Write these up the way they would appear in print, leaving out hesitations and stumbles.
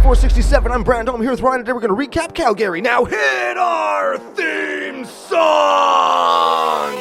467. I'm Brandon. I'm here with Ryan. Today we're going to recap Calgary. Now hit our theme song!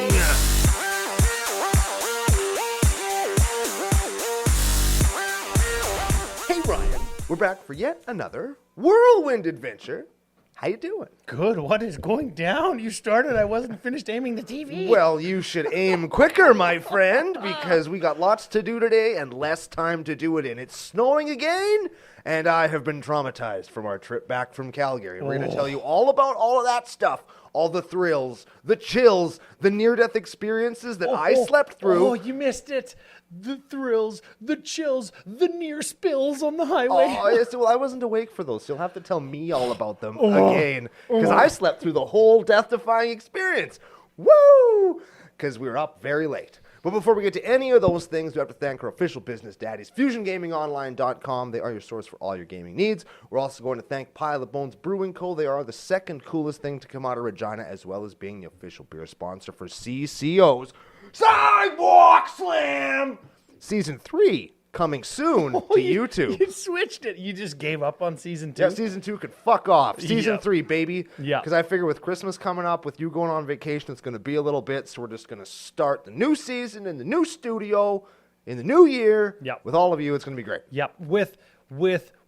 Hey Ryan, we're back for yet another whirlwind adventure. How you doing? Good. What is going down? You started. I wasn't finished aiming the TV. Well, you should aim quicker, my friend, because we got lots to do today and less time to do it in. It's snowing again, and I have been traumatized from our trip back from Calgary. We're going to tell you all about all of that stuff, all the thrills, the chills, the near-death experiences that I slept through. Oh, you missed it. The thrills, the chills, the near spills on the highway. Oh, yes, well, I wasn't awake for those, so you'll have to tell me all about them again, because I slept through the whole death-defying experience. Woo! Because we were up very late. But before we get to any of those things, we have to thank our official business daddies, FusionGamingOnline.com. They are your source for all your gaming needs. We're also going to thank Pile of Bones Brewing Co. They are the second coolest thing to come out of Regina, as well as being the official beer sponsor for CCO's Sidewalk Slam! Season 3 coming soon to YouTube. You switched it. You just gave up on season 2? Yeah, season 2 could fuck off. Season 3, baby. Yeah. Because I figure with Christmas coming up, with you going on vacation, it's going to be a little bit, so we're just going to start the new season in the new studio in the new year. Yep. With all of you, it's going to be great. Yep. With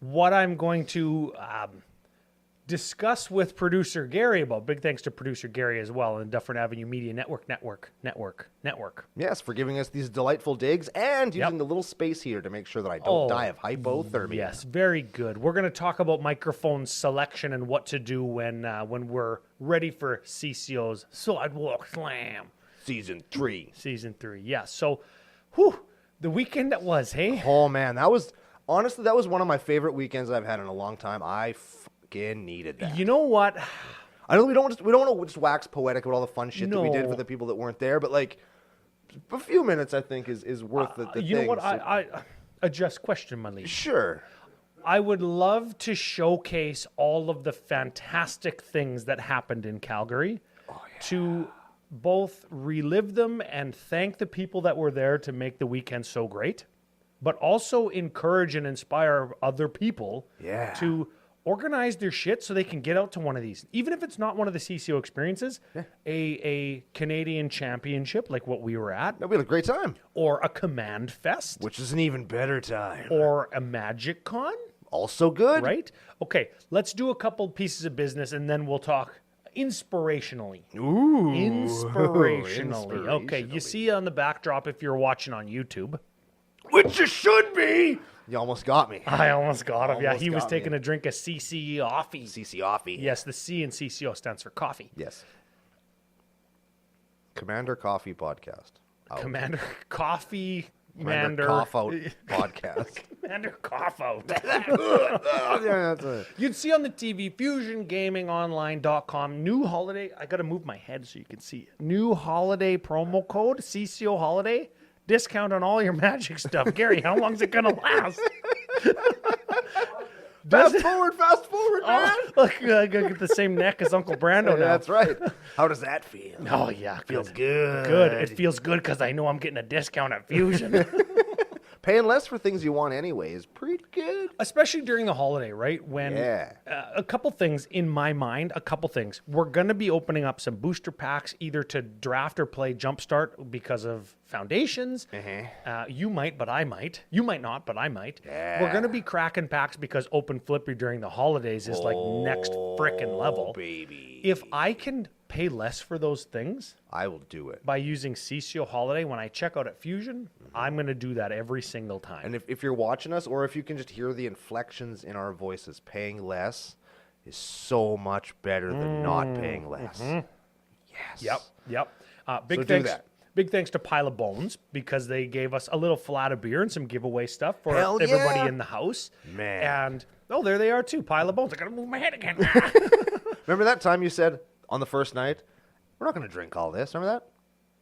what I'm going to discuss with producer Gary about. Big thanks to producer Gary as well and Dufferin Avenue Media Network. Yes, for giving us these delightful digs and using the little space heater to make sure that I don't die of hypothermia. Yes, very good. We're going to talk about microphone selection and what to do when we're ready for CCO's Sidewalk Slam. Season 3. Season 3, yeah. So, the weekend that was, hey? Oh, man, honestly, that was one of my favorite weekends I've had in a long time. I fucking needed that. You know what? I know we don't want to just wax poetic about all the fun shit that we did for the people that weren't there, but like a few minutes I think is worth the you thing. know what? I adjust question, my lead. Sure. I would love to showcase all of the fantastic things that happened in Calgary to both relive them and thank the people that were there to make the weekend so great, but also encourage and inspire other people to organize their shit so they can get out to one of these. Even if it's not one of the CCO experiences, a Canadian championship like what we were at. We had a great time. Or a Command Fest. Which is an even better time. Or a Magic Con. Also good. Right? Okay, let's do a couple pieces of business and then we'll talk inspirationally. Ooh. Inspirationally. Okay, you see on the backdrop if you're watching on YouTube. Which you should be. You almost got me. I almost got him. Yeah, he was taking a drink of CCO. CCO. Yes, the C in CCO stands for coffee. Yes. Commander Coffee Podcast. Commander Coffee. Commander Cough Out Podcast. Commander Cough Out. Yeah, that's it. You'd see on the TV, FusionGamingOnline.com, new holiday. I got to move my head so you can see it. New holiday promo code, CCO Holiday. Discount on all your Magic stuff. Gary, how long is it going to last? Fast forward, man. Look, I got to get the same neck as Uncle Brando now. That's right. How does that feel? Oh, yeah. Feels good. Good. It feels good because I know I'm getting a discount at Fusion. Paying less for things you want anyway is pretty good. Especially during the holiday, right? When a couple things in my mind, We're going to be opening up some booster packs either to draft or play Jumpstart because of foundations. You might, but I might. You might not, but I might. Yeah. We're going to be cracking packs because Open Flippy during the holidays is like next frickin' level. Baby. If I can pay less for those things, I will do it. By using CCO Holiday when I check out at Fusion, I'm going to do that every single time. And if you're watching us, or if you can just hear the inflections in our voices, paying less is so much better than not paying less. Yes. Yep. Big So thanks. do that. Big thanks to Pile of Bones because they gave us a little flat of beer and some giveaway stuff for Hell everybody yeah. in the house. Man. And there they are too. Pile of Bones. I got to move my head again. Remember that time you said on the first night, we're not going to drink all this. Remember that?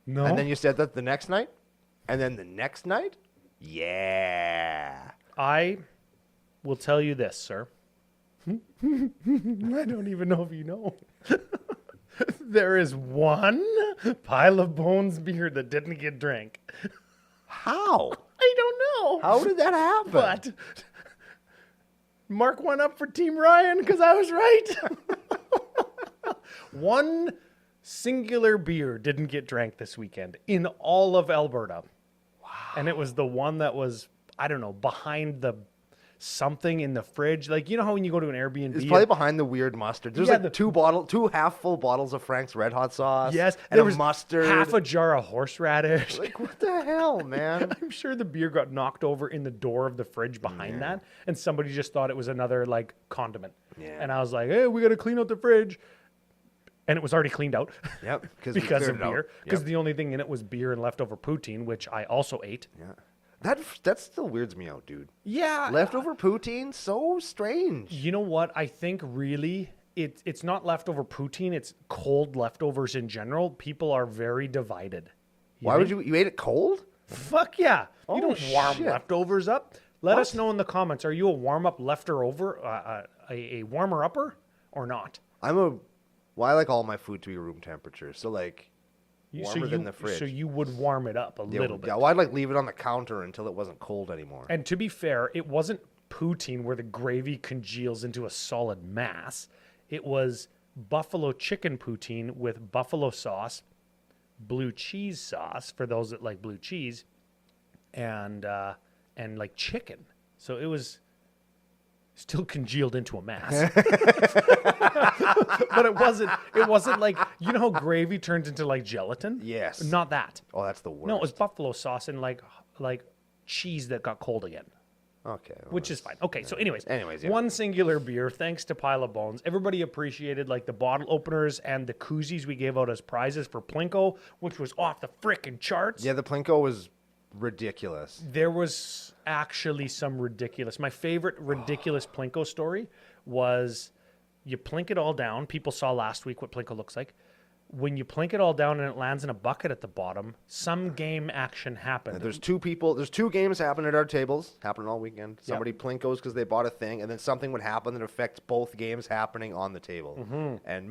No. And then you said that the next night? And then the next night? Yeah. I will tell you this, sir. I don't even know if you know. There is one Pile of Bones beer that didn't get drank. How? I don't know. How did that happen? But Mark one up for Team Ryan because I was right. One singular beer didn't get drank this weekend in all of Alberta. Wow. And it was the one that was, I don't know, behind the something in the fridge. Like, you know how when you go to an Airbnb, It's probably behind the weird mustard. There's like two half-full bottles of Frank's Red Hot sauce. Yes, and there was mustard. half a jar of horseradish. Like, what the hell, man? I'm sure the beer got knocked over in the door of the fridge behind that, and somebody just thought it was another like condiment. Yeah. And I was like, hey, we got to clean out the fridge. And it was already cleaned out. Yep. Because of beer. Because the only thing in it was beer and leftover poutine, which I also ate. Yeah. That still weirds me out, dude. Yeah. Leftover poutine, so strange. You know what? I think really it's not leftover poutine. It's cold leftovers in general. People are very divided. Why would you ate it cold? Fuck yeah. You don't warm shit. leftovers up. Let us know in the comments. Are you a warm-up leftover, a warmer-upper or not? I like all my food to be room temperature. So like... warmer than the fridge. So you would warm it up a little bit. Yeah, well, I'd like leave it on the counter until it wasn't cold anymore. And to be fair, it wasn't poutine where the gravy congeals into a solid mass. It was buffalo chicken poutine with buffalo sauce, blue cheese sauce for those that like blue cheese, and like chicken. So it was still congealed into a mass. But it wasn't like, you know how gravy turns into like gelatin? Yes. Not that. Oh, that's the worst. No, it was buffalo sauce and like cheese that got cold again. Okay. Well, which is fine. Okay, so anyways, yeah. One singular beer, thanks to Pile of Bones. Everybody appreciated like the bottle openers and the koozies we gave out as prizes for Plinko, which was off the frickin' charts. Yeah, the Plinko was ridiculous. There was actually some ridiculous. My favorite ridiculous Plinko story was you plink it all down. People saw last week what Plinko looks like. When you plink it all down and it lands in a bucket at the bottom, some game action happened. There's two games happening at our tables, happening all weekend. Somebody plinkos because they bought a thing, and then something would happen that affects both games happening on the table. Mm-hmm. And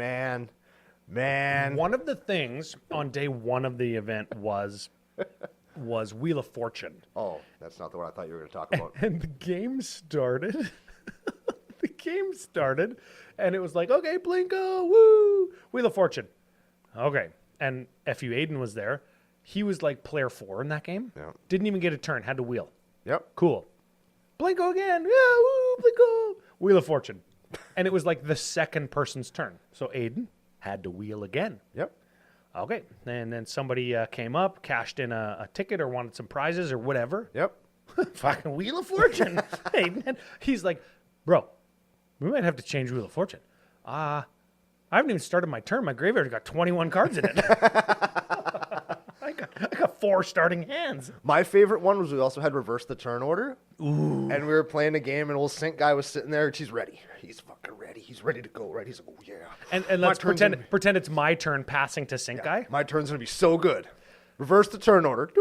man. One of the things on day one of the event was Wheel of Fortune. Oh, that's not the one I thought you were going to talk about. And the game started. And it was like, okay, Plinko, woo, Wheel of Fortune. Okay. And F.U. Aiden was there. He was like player 4 in that game. Yeah. Didn't even get a turn. Had to wheel. Yep. Cool. Plinko again. Yeah, woo, Plinko. Wheel of Fortune. And it was like the second person's turn. So Aiden had to wheel again. Yep. Okay. And then somebody came up, cashed in a ticket or wanted some prizes or whatever. Yep. Fucking Wheel of Fortune. Aiden. He's like, bro, we might have to change Wheel of Fortune. I haven't even started my turn. My graveyard got 21 cards in it. I got 4 starting hands. My favorite one was we also had reverse the turn order. Ooh. And we were playing a game, and old Sink guy was sitting there, and he's ready. He's fucking ready. He's ready to go, right? He's like, oh, yeah. And let's pretend it's my turn passing to Sink guy. My turn's going to be so good. Reverse the turn order.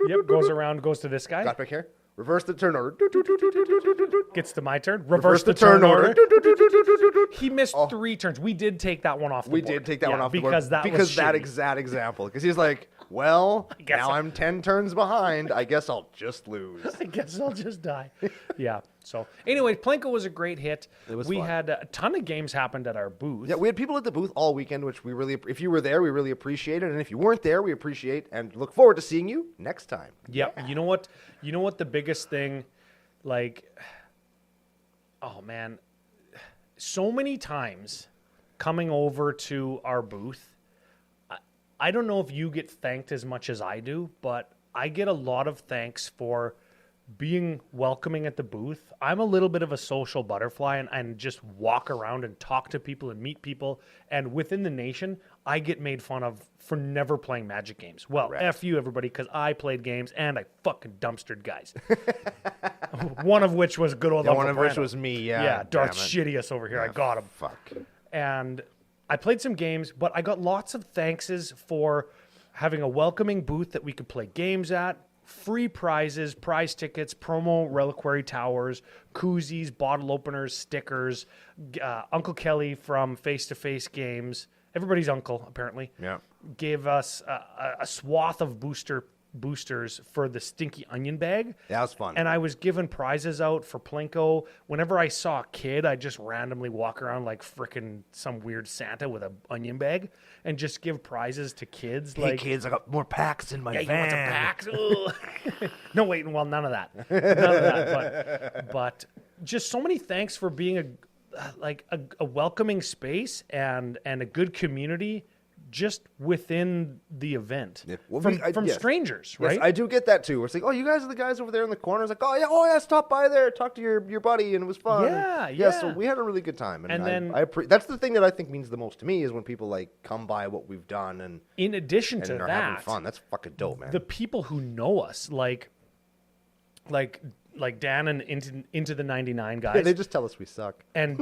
Yep, goes around, goes to this guy. Got back here. Reverse the turn order. Gets to my turn. Reverse the turn order. He missed 3 turns. We did take that one off the board. We did take that one off the board. Because that exact example. Because he's like, well, now I'm 10 turns behind. I guess I'll just lose. I guess I'll just die. Yeah. So anyway, Plinko was a great hit. It was We fun. had a ton of games happened at our booth. Yeah, we had people at the booth all weekend, which we really, if you were there, we really appreciate it. And if you weren't there, we appreciate and look forward to seeing you next time. Yeah. You know what the biggest thing, like, oh man, so many times coming over to our booth, I don't know if you get thanked as much as I do, but I get a lot of thanks for being welcoming at the booth. I'm a little bit of a social butterfly and just walk around and talk to people and meet people. And within the nation, I get made fun of for never playing Magic games. Well, Correct. F you, everybody, because I played games and I fucking dumpstered guys. One of which was good old Uncle One of which Brando. was me, yeah. Yeah, Darth damn it. Shittiest over here. I got him. Fuck. And I played some games, but I got lots of thankses for having a welcoming booth that we could play games at, free prizes, prize tickets, promo reliquary towers, koozies, bottle openers, stickers, Uncle Kelly from Face to Face Games, everybody's uncle apparently, Yeah. gave us a swath of booster boosters for the stinky onion bag. That was fun. And I was giving prizes out for Plinko. Whenever I saw a kid, I just randomly walk around like frickin' some weird Santa with an onion bag and just give prizes to kids. Hey, like, kids, I got more packs in my yeah, van. you want some packs? Ooh. No, wait, well, none of that. None of that. But just so many thanks for being a welcoming space and a good community just within the event. Yeah. Well, from yes. strangers, right? Yes, I do get that too. It's like, oh, you guys are the guys over there in the corner. It's like, oh yeah, stop by there, talk to your buddy, and it was fun. Yeah. So we had a really good time, And then- that's the thing that I think means the most to me is when people like come by what we've done and In addition to are that, having fun. That's fucking dope, man. the people who know us, like Dan and into the 99 guys. Yeah, they just tell us we suck. And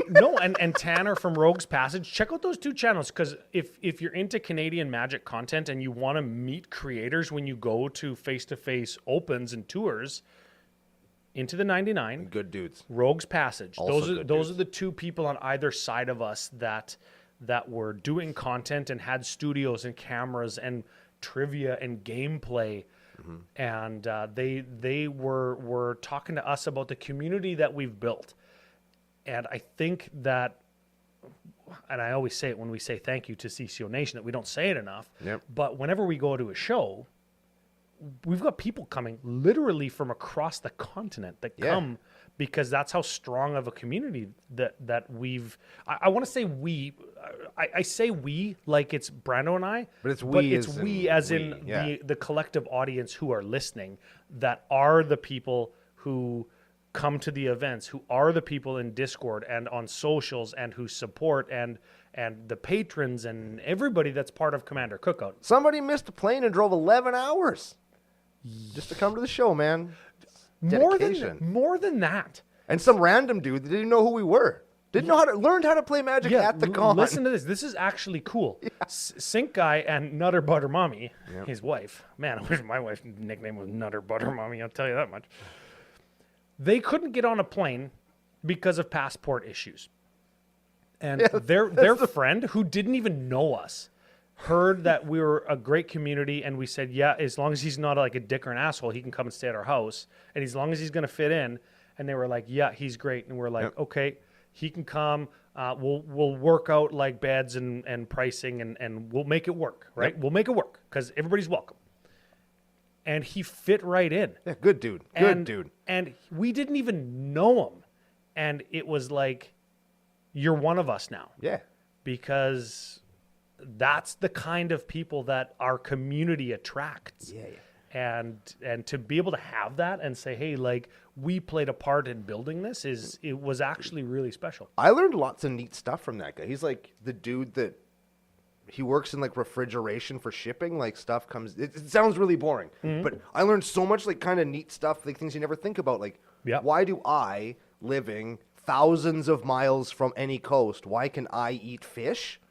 Tanner from Rogue's Passage. Check out those two channels, because if you're into Canadian Magic content and you want to meet creators when you go to face-to-face opens and tours, Into the 99, Good dudes. Rogue's Passage. Also Those good are dudes. the two people on either side of us that were doing content and had studios and cameras and trivia and gameplay. And they were talking to us about the community that we've built. And I think that, and I always say it when we say thank you to CCO Nation, that we don't say it enough. Yep. But whenever we go to a show, we've got people coming literally from across the continent that Yeah. come because that's how strong of a community that we've. I want to say we. I say we like it's Brando and I, But it's we it's as we in as we, in yeah. the collective audience who are listening, that are the people who come to the events, who are the people in Discord and on socials, and who support and the patrons and everybody that's part of Commander Cookout. Somebody missed a plane and drove 11 hours just to come to the show, man. Dedication. More than that. And some random dude that didn't know who we were. Learned how to play Magic at the con. Listen to this. This is actually cool. Sink Guy and Nutter Butter Mommy, his wife. Man, I wish my wife's nickname was Nutter Butter Mommy. I'll tell you that much. They couldn't get on a plane because of passport issues. And their friend, who didn't even know us, heard that we were a great community, and we said, yeah, as long as he's not like a dick or an asshole, he can come and stay at our house. And as long as he's going to fit in. And they were like, yeah, he's great. And we're like, okay, he can come. We'll work out like beds and pricing, and we'll make it work, right? Yep. We'll make it work because everybody's welcome. And he fit right in. Yeah, good dude. Good dude. And we didn't even know him. And it was like, you're one of us now. Yeah. Because that's the kind of people that our community attracts. Yeah. And to be able to have that and say, hey, like, we played a part in building this, it was actually really special. I learned lots of neat stuff from that guy. He's like the dude that he works in like refrigeration for shipping. Like stuff comes. It sounds really boring, but I learned so much like kind of neat stuff, like things you never think about. Like, why do I, living thousands of miles from any coast, why can I eat fish?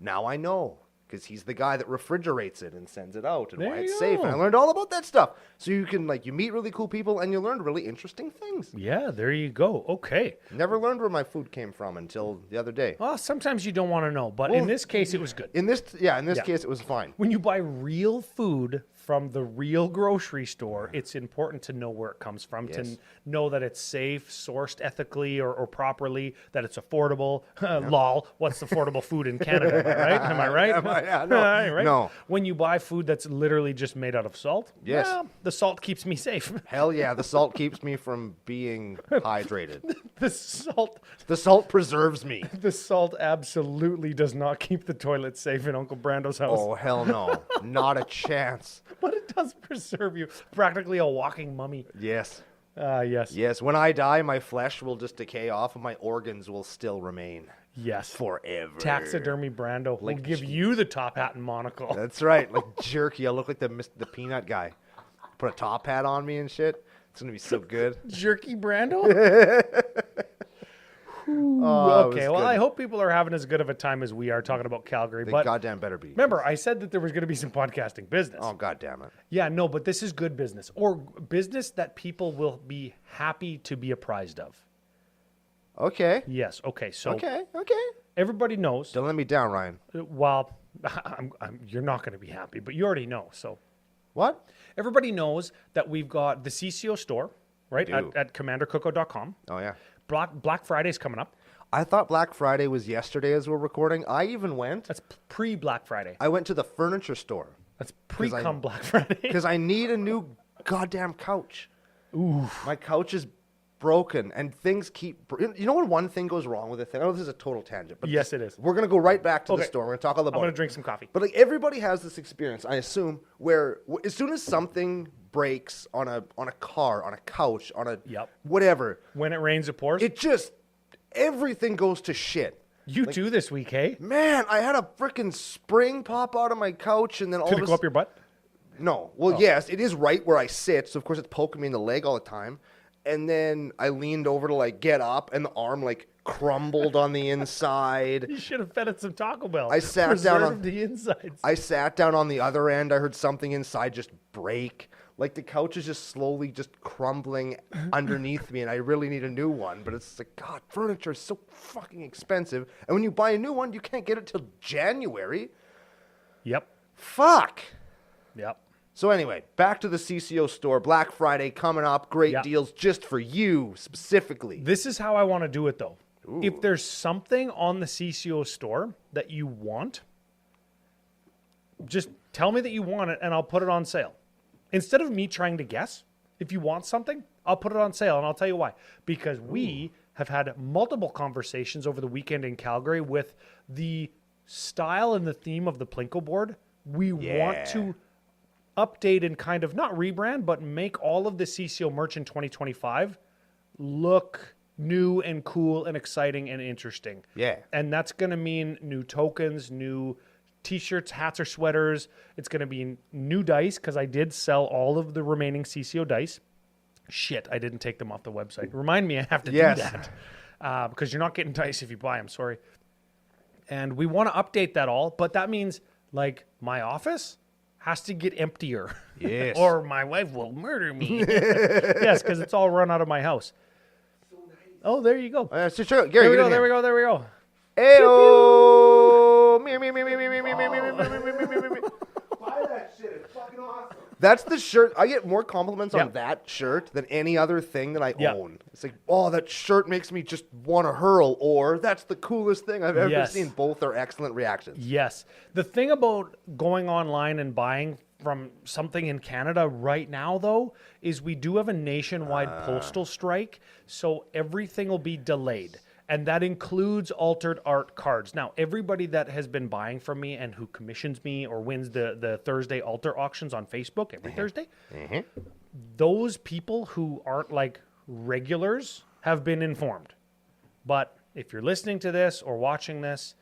Now I know. Because he's the guy that refrigerates it and sends it out, and There why you it's safe. go. And I learned all about that stuff. So you can you meet really cool people, and you learn really interesting things. Yeah, there you go. Okay. Never learned where my food came from until the other day. Well, sometimes you don't want to know, but in this case, it was good. In this case, it was fine. When you buy real food from the real grocery store, it's important to know where it comes from, Yes. to know that it's safe, sourced ethically or properly, that it's affordable. Lol, what's affordable food in Canada? Am I right? No. Right? No. When you buy food that's literally just made out of salt, Yes. well, the salt keeps me safe. Hell yeah, the salt keeps me from being hydrated. The The salt preserves me. salt absolutely does not keep the toilet safe in Uncle Brando's house. Oh, hell no. Not a chance. But it does preserve you. Practically a walking mummy. Yes. Yes. Yes, when I die, my flesh will just decay off and my organs will still remain Yes. forever. Taxidermy Brando will Like give you the top hat and monocle. That's right. Like jerky. I'll look like the peanut guy. Put a top hat on me and shit. It's going to be so good. Jerky Brando? Oh, Okay, well, I hope people are having as good of a time as we are talking about Calgary. They But goddamn better be. remember, I said that there was going to be some podcasting business. Oh, goddamn it. Yeah, no, but this is good business, or business that people will be happy to be apprised of. Okay. Yes, okay, so Okay. everybody knows. Don't let me down, Ryan. Well, you're not going to be happy, but you already know, so. What? Everybody knows that we've got the CCO store, right, We do. at commandercookout.com. Oh, yeah. Black Friday's coming up. I thought Black Friday was yesterday as we're recording. I even went. That's pre-Black Friday. I went to the furniture store That's pre-cum Black Friday. because I need a new goddamn couch. Ooh. My couch is broken and things keep... You know when one thing goes wrong with a thing? I know this is a total tangent, but Yes, it is. We're going to go right back to the Okay. store. We're going to talk all about I'm going it. to drink some coffee. But like everybody has this experience, I assume, where as soon as something breaks on a car, on a couch, on a Yep. whatever, When it rains, it pours. it just everything goes to shit. You too this week, hey? Man, I had a freaking spring pop out of my couch, and then all Did of it a go up your butt? No. Well, yes, it is right where I sit, so of course it's poking me in the leg all the time. And then I leaned over to like get up, and the arm like crumbled on the inside. You should have fed it some Taco Bell. I sat down on- Preserve the insides. I sat down on the other end. I heard something inside just break. Like the couch is just slowly just crumbling underneath me, and I really need a new one. But it's like, God, furniture is so fucking expensive. And when you buy a new one, you can't get it till January. Yep. Fuck. Yep. So anyway, back to the CCO store. Black Friday coming up. Great Yeah. deals just for you specifically. This is how I want to do it, though. If there's something on the CCO store that you want, just tell me that you want it, and I'll put it on sale. Instead of me trying to guess, if you want something, I'll put it on sale, and I'll tell you why. Because we have had multiple conversations over the weekend in Calgary with the style and the theme of the Plinko board. We want to update and kind of not rebrand, but make all of the CCO merch in 2025 look new and cool and exciting and interesting. Yeah. And that's going to mean new tokens, new t-shirts, hats, or sweaters. It's going to be new dice because I did sell all of the remaining CCO dice. Shit, I didn't take them off the website. Remind me I have to do that because you're not getting dice if you buy them. Sorry. And we want to update that all, but that means like my office has to get emptier. Yes. Or my wife will murder me. Yes, because it's all run out of my house. Oh, there you go. So sure, Gary, There we get go, in there we here. go, there we go. Ayo! Buy that shit. It's fucking awesome. That's the shirt. I get more compliments on that shirt than any other thing that I own. It's like, oh, that shirt makes me just want to hurl, or that's the coolest thing I've ever seen. Both are excellent reactions. Yes. The thing about going online and buying from something in Canada right now, though, is we do have a nationwide postal strike, so everything will be delayed. And that includes altered art cards. Now, everybody that has been buying from me and who commissions me or wins the Thursday altar auctions on Facebook every Thursday, those people who aren't like regulars have been informed. But if you're listening to this or watching this,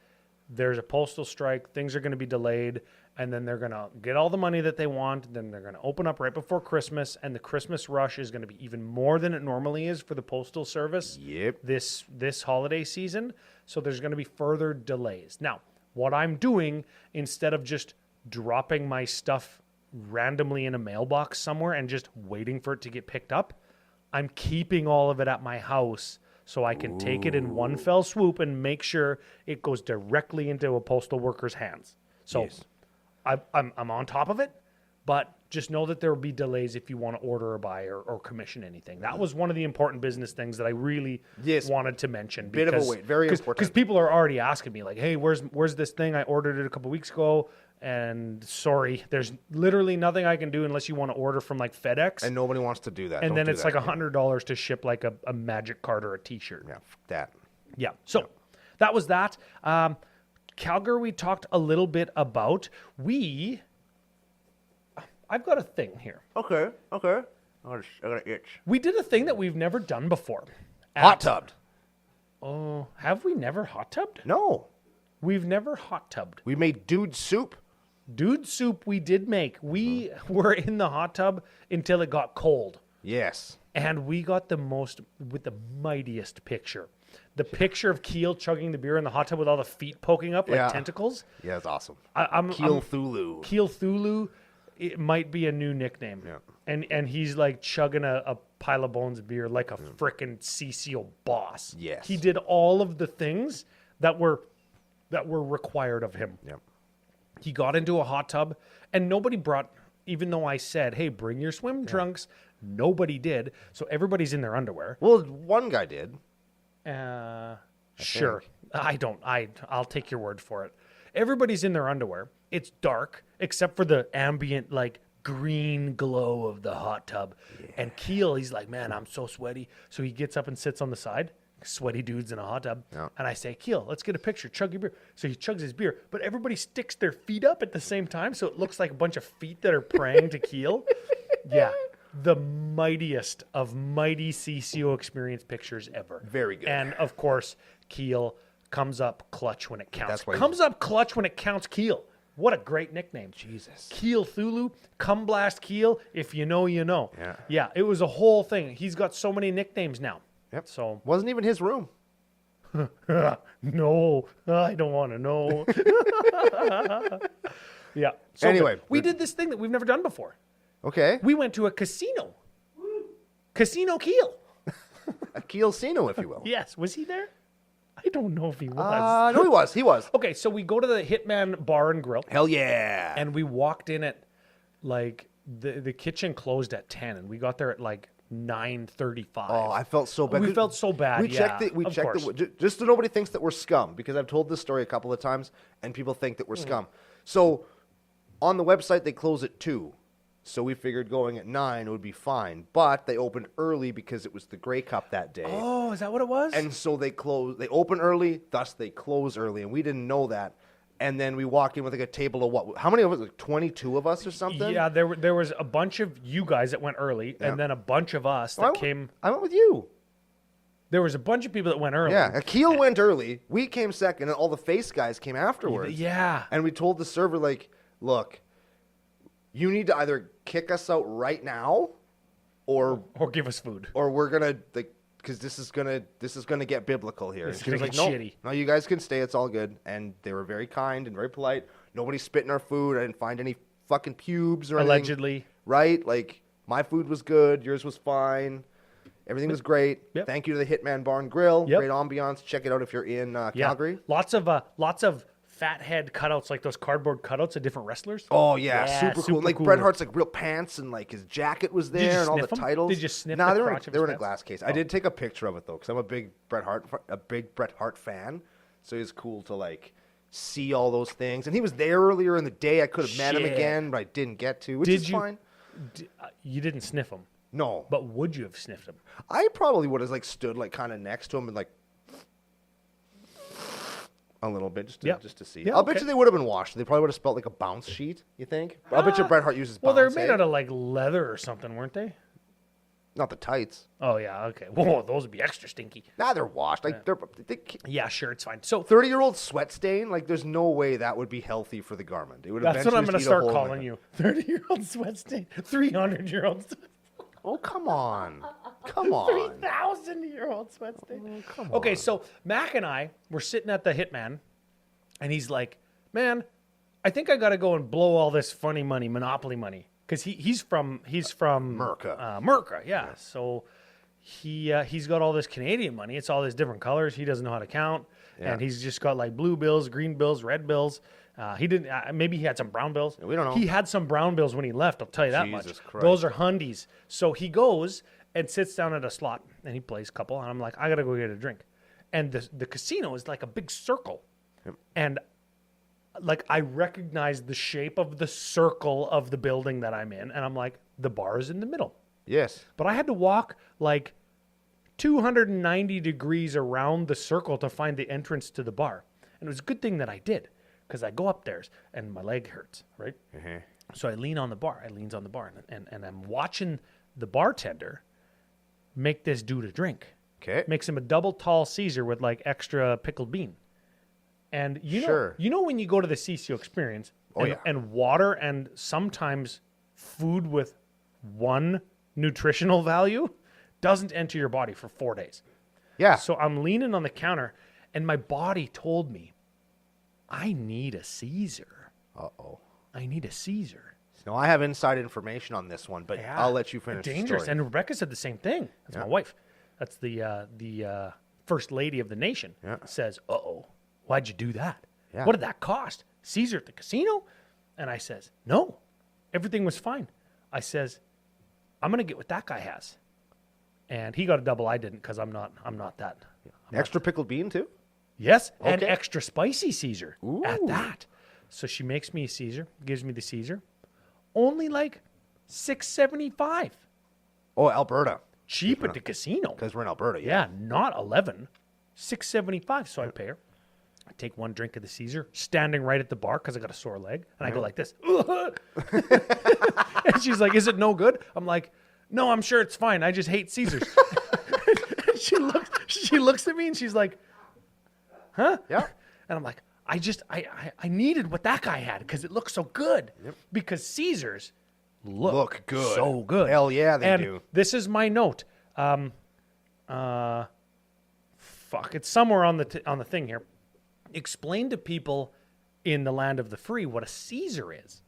there's a postal strike, things are going to be delayed, and then they're going to get all the money that they want, then they're going to open up right before Christmas, and the Christmas rush is going to be even more than it normally is for the postal service this holiday season, so there's going to be further delays. Now, what I'm doing, instead of just dropping my stuff randomly in a mailbox somewhere and just waiting for it to get picked up, I'm keeping all of it at my house so I can take it in one fell swoop and make sure it goes directly into a postal worker's hands. So I'm on top of it, but just know that there will be delays if you want to order or buy or commission anything. That was one of the important business things that I really wanted to mention. Bit of a wait, very important. Because people are already asking me, like, hey, where's this thing? I ordered it a couple weeks ago, and sorry, there's literally nothing I can do unless you want to order from like FedEx. And nobody wants to do that. And then it's like $100 to ship like a magic card or a T-shirt. Yeah, that. Yeah. So that was that. Calgary, we talked a little bit about. I've got a thing here. Okay. I got an itch. We did a thing that we've never done before. Hot tubbed. Oh, have we never hot tubbed? No. We've never hot tubbed. We made dude soup. Dude soup we did make. We were in the hot tub until it got cold. Yes. And we got the mightiest picture. The picture of Keel chugging the beer in the hot tub with all the feet poking up like tentacles. Yeah, it's awesome. Keel Thulu. Keel Thulu, it might be a new nickname. Yeah. And he's like chugging a pile of bones of beer like a frickin' CCO boss. Yes. He did all of the things that were required of him. Yep. He got into a hot tub, and nobody brought even though I said, hey, bring your swim trunks, nobody did. So everybody's in their underwear. Well, one guy did. Sure. I'll take your word for it. Everybody's in their underwear. It's dark, except for the ambient, like, green glow of the hot tub. Yeah. And Keel, he's like, man, I'm so sweaty. So he gets up and sits on the side. Sweaty dudes in a hot tub. Yeah. And I say, Keel, let's get a picture. Chug your beer. So he chugs his beer. But everybody sticks their feet up at the same time. So it looks like a bunch of feet that are praying to Keel. Yeah. The mightiest of mighty CCO experience pictures ever. Very good. And, of course, Keel comes up clutch when it counts. Comes up clutch when it counts, Keel. What a great nickname. Jesus. Keel Thulu, Come Blast Keel, if you know, you know. Yeah. Yeah, it was a whole thing. He's got so many nicknames now. Yep. So wasn't even his room. No, I don't want to know. Yeah. So anyway. We did this thing that we've never done before. Okay. We went to a casino. Casino Keel. A Keel-sino, if you will. Yes. Was he there? I don't know if he was. No, he was. He was. Okay, so we go to the Hitman Bar and Grill. Hell yeah. And we walked in at, like, the kitchen closed at 10, and we got there at, like, 9:35. Oh, I felt so bad. We felt so bad. We checked it. Just so nobody thinks that we're scum, because I've told this story a couple of times, and people think that we're scum. So on the website, they close at 2. So we figured going at 9 would be fine. But they opened early because it was the Grey Cup that day. Oh, is that what it was? And so they open early, thus they close early. And we didn't know that. And then we walk in with like a table of what? How many of us? Like 22 of us or something? Yeah, there was a bunch of you guys that went early, and then a bunch of us that came. I went with you. There was a bunch of people that went early. Yeah, Akeel went early. We came second, and all the face guys came afterwards. Yeah. And we told the server, like, look, you need to either kick us out right now, or give us food, or we're gonna like, because this is gonna get biblical here. It's gonna get shitty. No, you guys can stay. It's all good. And they were very kind and very polite. Nobody spit in our food. I didn't find any fucking pubes or anything. Allegedly. Right? Like, my food was good. Yours was fine. Everything was great. Yep. Thank you to the Hitman Bar and Grill. Yep. Great ambiance. Check it out if you're in Calgary. Lots of fat head cutouts, like those cardboard cutouts of different wrestlers. Oh yeah, super cool. Like Bret Hart's like real pants, and like his jacket was there, and all the titles. Did you sniff nah, the crotch of his they were in a pants? glass case. I did take a picture of it though, because I'm a big Bret Hart fan. So it's cool to like see all those things. And he was there earlier in the day. I could have met him again, but I didn't get to, which is fine. You didn't sniff him. No, but would you have sniffed him? I probably would have like stood like kind of next to him and like a little bit just to see. I'll bet you they would have been washed. They probably would have smelled like a bounce sheet, you think? I'll bet you Bret Hart uses bounce. Well, they're made out of like leather or something, weren't they? Not the tights. Oh yeah, okay. Whoa, those would be extra stinky. Nah, they're washed. Like yeah, sure, it's fine. So 30-year-old sweat stain, like there's no way that would be healthy for the garment. It would. That's what I'm going to start calling you. 30-year-old sweat stain. 300-year-old. Oh, come on. Come on. 3,000-year-old sweat stain. Oh, come on. Okay, so Mac and I were sitting at the Hitman, and he's like, man, I think I got to go and blow all this funny money, Monopoly money. Because he's from Merca. Merca, yeah. So he's got all this Canadian money. It's all these different colors. He doesn't know how to count. Yeah. And he's just got like blue bills, green bills, red bills. He didn't. Maybe he had some brown bills. We don't know. He had some brown bills when he left. I'll tell you that Jesus much. Christ. Those are hundies. So he goes and sits down at a slot and he plays a couple. And I'm like, I gotta go get a drink. And the casino is like a big circle. Yep. And like I recognize the shape of the circle of the building that I'm in, and I'm like, the bar is in the middle. Yes. But I had to walk like 290 degrees around the circle to find the entrance to the bar. And it was a good thing that I did, because I go up there and my leg hurts, right? Mm-hmm. So I lean on the bar. And I'm watching the bartender make this dude a drink. Okay. Makes him a double tall Caesar with like extra pickled bean. And you know when you go to the CCO experience and water and sometimes food with one nutritional value doesn't enter your body for 4 days. Yeah. So I'm leaning on the counter and my body told me, I need a Caesar. Uh-oh. I need a Caesar. No, I have inside information on this one, but I'll let you finish Dangerous. the story. And Rebecca said the same thing. That's my wife. That's the first lady of the nation. Yeah. Says, uh-oh. Why'd you do that? Yeah. What did that cost? Caesar at the casino? And I says, no, everything was fine. I says, I'm going to get what that guy has. And he got a double. I didn't because I'm not that. Extra pickled bean too? Yes, and Okay. extra spicy Caesar at Ooh. that. So she makes me a Caesar, gives me the Caesar. Only like $6.75. Oh, Alberta. Cheap at the casino. Because we're in Alberta, Yeah, not 11. $6.75. So I pay her. I take one drink of the Caesar, standing right at the bar because I got a sore leg. And I go like this. And she's like, is it no good? I'm like, no, I'm sure it's fine. I just hate Caesars. she looks at me and she's like, huh? Yeah. And I'm like, I needed what that guy had because it looks so good. Yep. Because Caesars look good. so good. Hell yeah, they and do. This is my note. It's somewhere on the thing here. Explain to people in the land of the free what a Caesar is,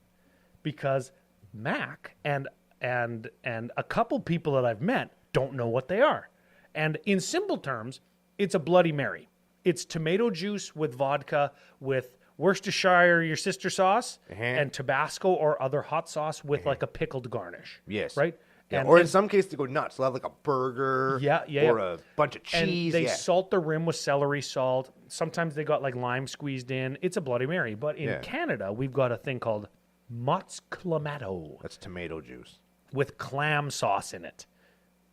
because Mac and a couple people that I've met don't know what they are. And in simple terms, it's a Bloody Mary. It's tomato juice with vodka, with Worcestershire, your sister sauce, and Tabasco or other hot sauce with like a pickled garnish. Yes. Right? Yeah, And- or in and- some cases, they go nuts. They'll have like a burger or a bunch of cheese. And they salt the rim with celery salt. Sometimes they got like lime squeezed in. It's a Bloody Mary. But in Canada, we've got a thing called Mott's Clamato That's tomato juice. with clam sauce in it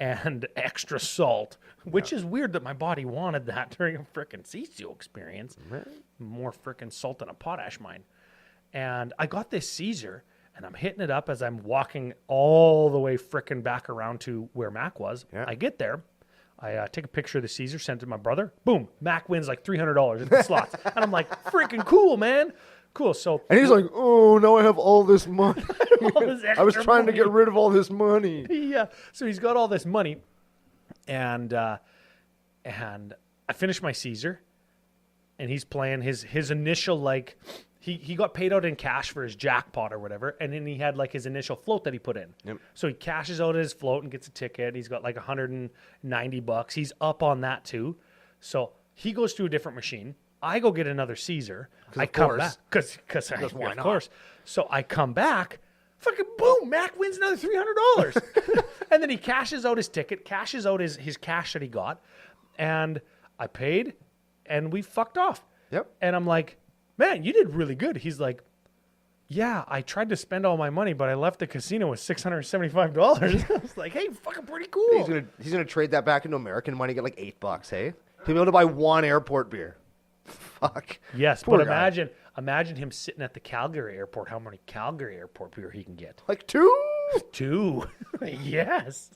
and extra salt, which is weird that my body wanted that during a frickin' CCO experience. More frickin' salt than a potash mine. And I got this Caesar, and I'm hitting it up as I'm walking all the way frickin' back around to where Mac was. Yeah. I get there. I take a picture of the Caesar, send it to my brother. Boom, Mac wins like $300 at the slots. And I'm like, freaking cool, man. Cool. So And he's like, oh, now I have all this money. all this I was extra trying to money. get rid of all this money. Yeah. So he's got all this money, and I finished my Caesar, and he's playing his initial like he got paid out in cash for his jackpot or whatever, and then he had like his initial float that he put in. Yep. So he cashes out his float and gets a ticket. He's got like $190. He's up on that too. So he goes to a different machine. I go get another Caesar. I come back because why of not? course. So I come back. Fucking boom! Mac wins another $300, and then he cashes out his ticket, cashes out his cash that he got, and I paid, and we fucked off. Yep. And I'm like, man, you did really good. He's like, yeah, I tried to spend all my money, but I left the casino with $675. I was like, hey, fucking pretty cool. He's gonna trade that back into American money, get like $8, hey? He'll be able to buy one airport beer. Fuck. Yes, Poor but guy. imagine him sitting at the Calgary airport. How many Calgary airport beer he can get? Like 2? 2. Yes.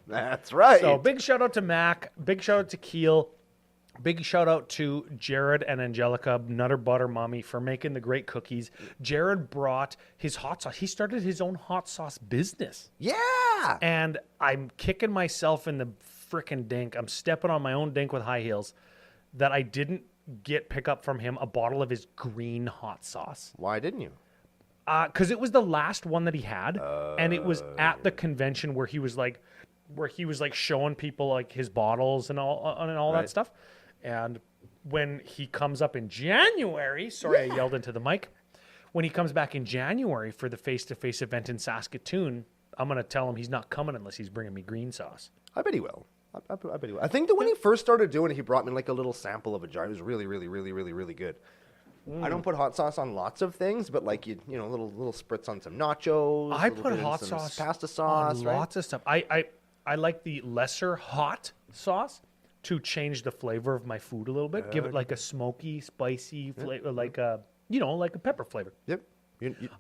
That's right. So big shout out to Mac. Big shout out to Keel. Big shout out to Jared and Angelica, Nutter Butter Mommy, for making the great cookies. Jared brought his hot sauce. He started his own hot sauce business. Yeah. And I'm kicking myself in the frickin' dink. I'm stepping on my own dink with high heels that I didn't pick up from him a bottle of his green hot sauce. Why didn't you? Because it was the last one that he had, and it was at the convention where he was like showing people like his bottles and all Right. that stuff. And when he comes up in January, sorry, I yelled into the mic. When he comes back in January for the face-to-face event in Saskatoon, I'm gonna tell him he's not coming unless he's bringing me green sauce. I bet he will. I bet he will. I think that when he first started doing it, he brought me like a little sample of a jar. It was really, really, really, really, really good. I don't put hot sauce on lots of things, but like you know, little spritz on some nachos. I little put bit in hot some sauce pasta sauce, on right? lots of stuff. I like the lesser hot sauce to change the flavor of my food a little bit. Give it like a smoky, spicy flavor, like a pepper flavor. Yep.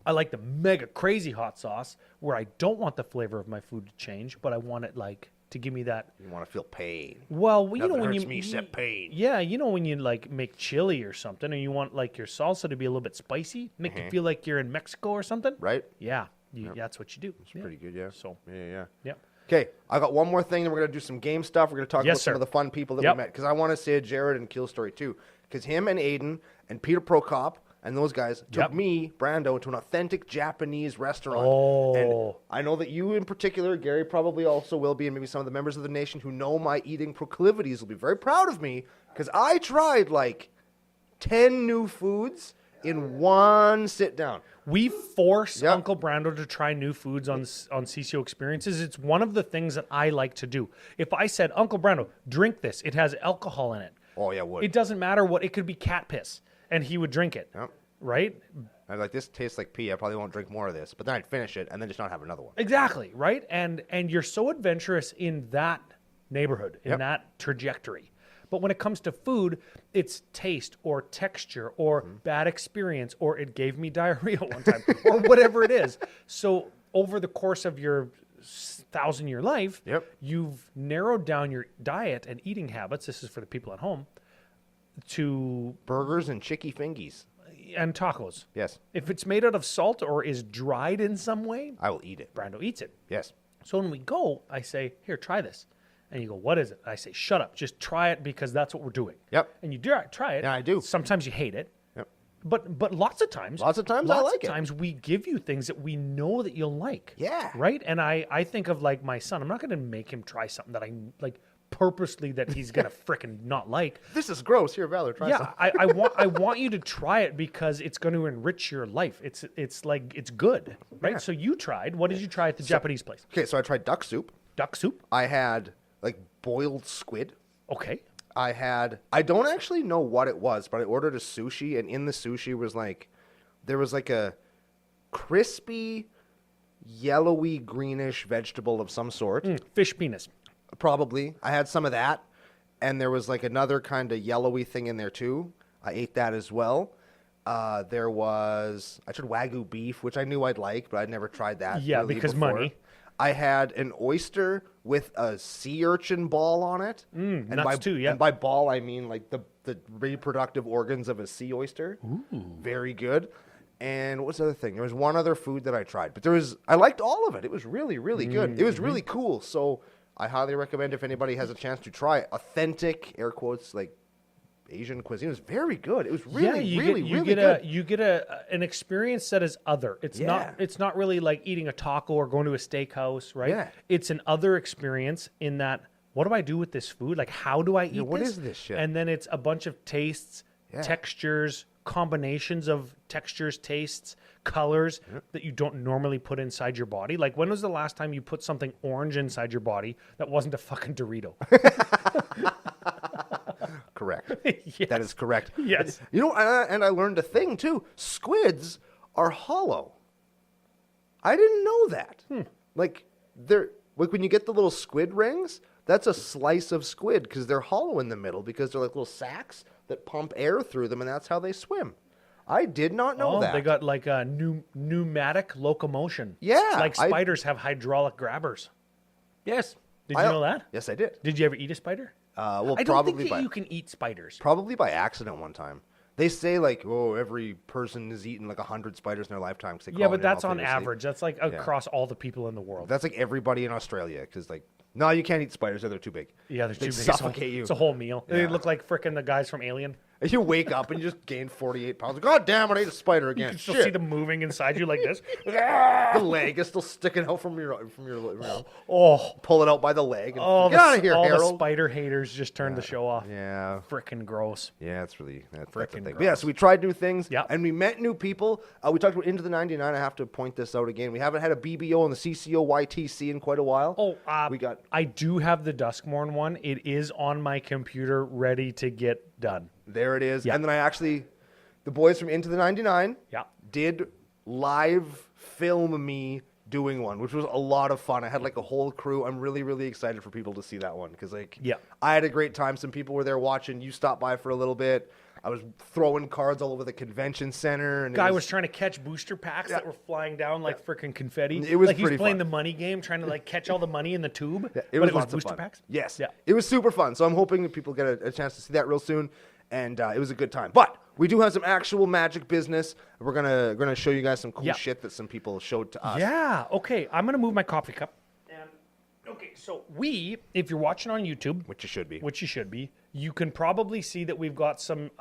I like the mega crazy hot sauce where I don't want the flavor of my food to change, but I want it like to give me that. You want to feel pain. Well, you know Nothing when hurts you me except pain. Yeah, you know when you like make chili or something, and you want like your salsa to be a little bit spicy, make you feel like you're in Mexico or something. Right? Yeah, that's what you do. It's pretty good, yeah. So Yeah. yeah. Okay, I got one more thing, then we're going to do some game stuff. We're going to talk Yes, about some sir. of the fun people that Yep. we met. Because I want to say a Jared and Keel story, too. Because him and Aiden and Peter Prokop and those guys took Yep. me, Brando, to an authentic Japanese restaurant. Oh. And I know that you in particular, Gary probably also will be, and maybe some of the members of the nation who know my eating proclivities will be very proud of me. Because I tried like 10 new foods in one sit down. We force Yep. Uncle Brando to try new foods on CCO experiences. It's one of the things that I like to do. If I said, Uncle Brando, drink this, it has alcohol in it. Oh, yeah, would. It doesn't matter what, it could be cat piss, and he would drink it, Yep. right? I'm like, this tastes like pee. I probably won't drink more of this. But then I'd finish it and then just not have another one. Exactly, right? And you're so adventurous in that neighborhood, in Yep. that trajectory. But when it comes to food, it's taste or texture or bad experience or it gave me diarrhea one time or whatever it is. So over the course of your 1,000-year life, Yep. you've narrowed down your diet and eating habits. This is for the people at home to Burgers and chicky fingies. and tacos. Yes, If it's made out of salt or is dried in some way, I will eat it. Brando eats it. Yes. So when we go, I say, here, try this. And you go, what is it? I say, shut up. Just try it because that's what we're doing. Yep. And you try it. Yeah, I do. Sometimes you hate it. Yep. But lots of times. Lots of times I like it. times we give you things that we know that you'll like. Yeah. Right? And I think of like my son. I'm not going to make him try something that I like purposely that he's going to frickin' not like. This is gross. Here, Valor, try some. Yeah, I want you to try it because it's going to enrich your life. It's like it's good, right? Yeah. So you tried. What did you try at the Japanese place? Okay, so I tried duck soup. Duck soup. I had like boiled squid. Okay. I don't actually know what it was, but I ordered a sushi, and in the sushi was like, there was like a crispy, yellowy, greenish vegetable of some sort. Fish penis. Probably. I had some of that, and there was like another kind of yellowy thing in there too. I ate that as well. I tried Wagyu beef, which I knew I'd like, but I'd never tried that. Yeah, really because before. money. I had an oyster with a sea urchin ball on it. And nuts too, yeah. And by ball, I mean like the reproductive organs of a sea oyster. Ooh. Very good. And what was the other thing? There was one other food that I tried, but I liked all of it. It was really, really good. It was really cool. So I highly recommend if anybody has a chance to try it. Authentic, air quotes, like Asian cuisine. It was very good. It was really, really good. You get an experience that is other. It's not really like eating a taco or going to a steakhouse, right? Yeah. It's an other experience in that. What do I do with this food? Like, how do I eat what this? is this shit? And then it's a bunch of tastes, textures, combinations of textures, tastes, colors that you don't normally put inside your body. Like, when was the last time you put something orange inside your body that wasn't a fucking Dorito? Correct. Yes. That is correct. Yes. You know, and I learned a thing too. Squids are hollow. I didn't know that. Like when you get the little squid rings, that's a slice of squid because they're hollow in the middle because they're like little sacs that pump air through them, and that's how they swim. I did not know that. They got like a pneumatic locomotion. Yeah, Like spiders have hydraulic grabbers. Yes. Did you know that? Yes, I did. Did you ever eat a spider? Well, I don't probably think that you can eat spiders. Probably by accident one time. They say like, oh, every person has eaten like 100 spiders in their lifetime. Yeah, but that's on average. That's like across all the people in the world. That's like everybody in Australia because like, no, you can't eat spiders. They're too big. Yeah, they're too big. Suffocate you. It's a whole meal. Yeah. They look like frickin' the guys from Alien. You wake up and you just gain 48 pounds. God damn it, I ate a spider again. You can still Shit. see them moving inside you like this. The leg is still sticking out from your Oh, pull it out by the leg. And all get out of here, all the Harold. spider haters just turned the show off. Yeah. Frickin' gross. Yeah, that's the Frickin' thing. gross. But yeah, so we tried new things, Yep. and we met new people. We talked about Into the 99. I have to point this out again. We haven't had a BBO on the CCO YTC in quite a while. Oh, we I do have the Duskmorn one. It is on my computer, ready to get done. There it is. Yep. And then the boys from Into the 99 did live film me doing one, which was a lot of fun. I had like a whole crew. I'm really, really excited for people to see that one because I had a great time. Some people were there watching. You stopped by for a little bit. I was throwing cards all over the convention center. And Guy was trying to catch booster packs that were flying down like freaking confetti. It was like pretty he was playing fun. the money game, trying to like catch all the money in the tube. It was lots booster of fun. Packs. Yes. Yeah. It was super fun. So I'm hoping that people get a chance to see that real soon. And it was a good time. But we do have some actual magic business. We're gonna show you guys some cool shit that some people showed to us. Yeah. Okay. I'm gonna move my coffee cup. And okay, so if you're watching on YouTube, Which you should be. you can probably see that we've got some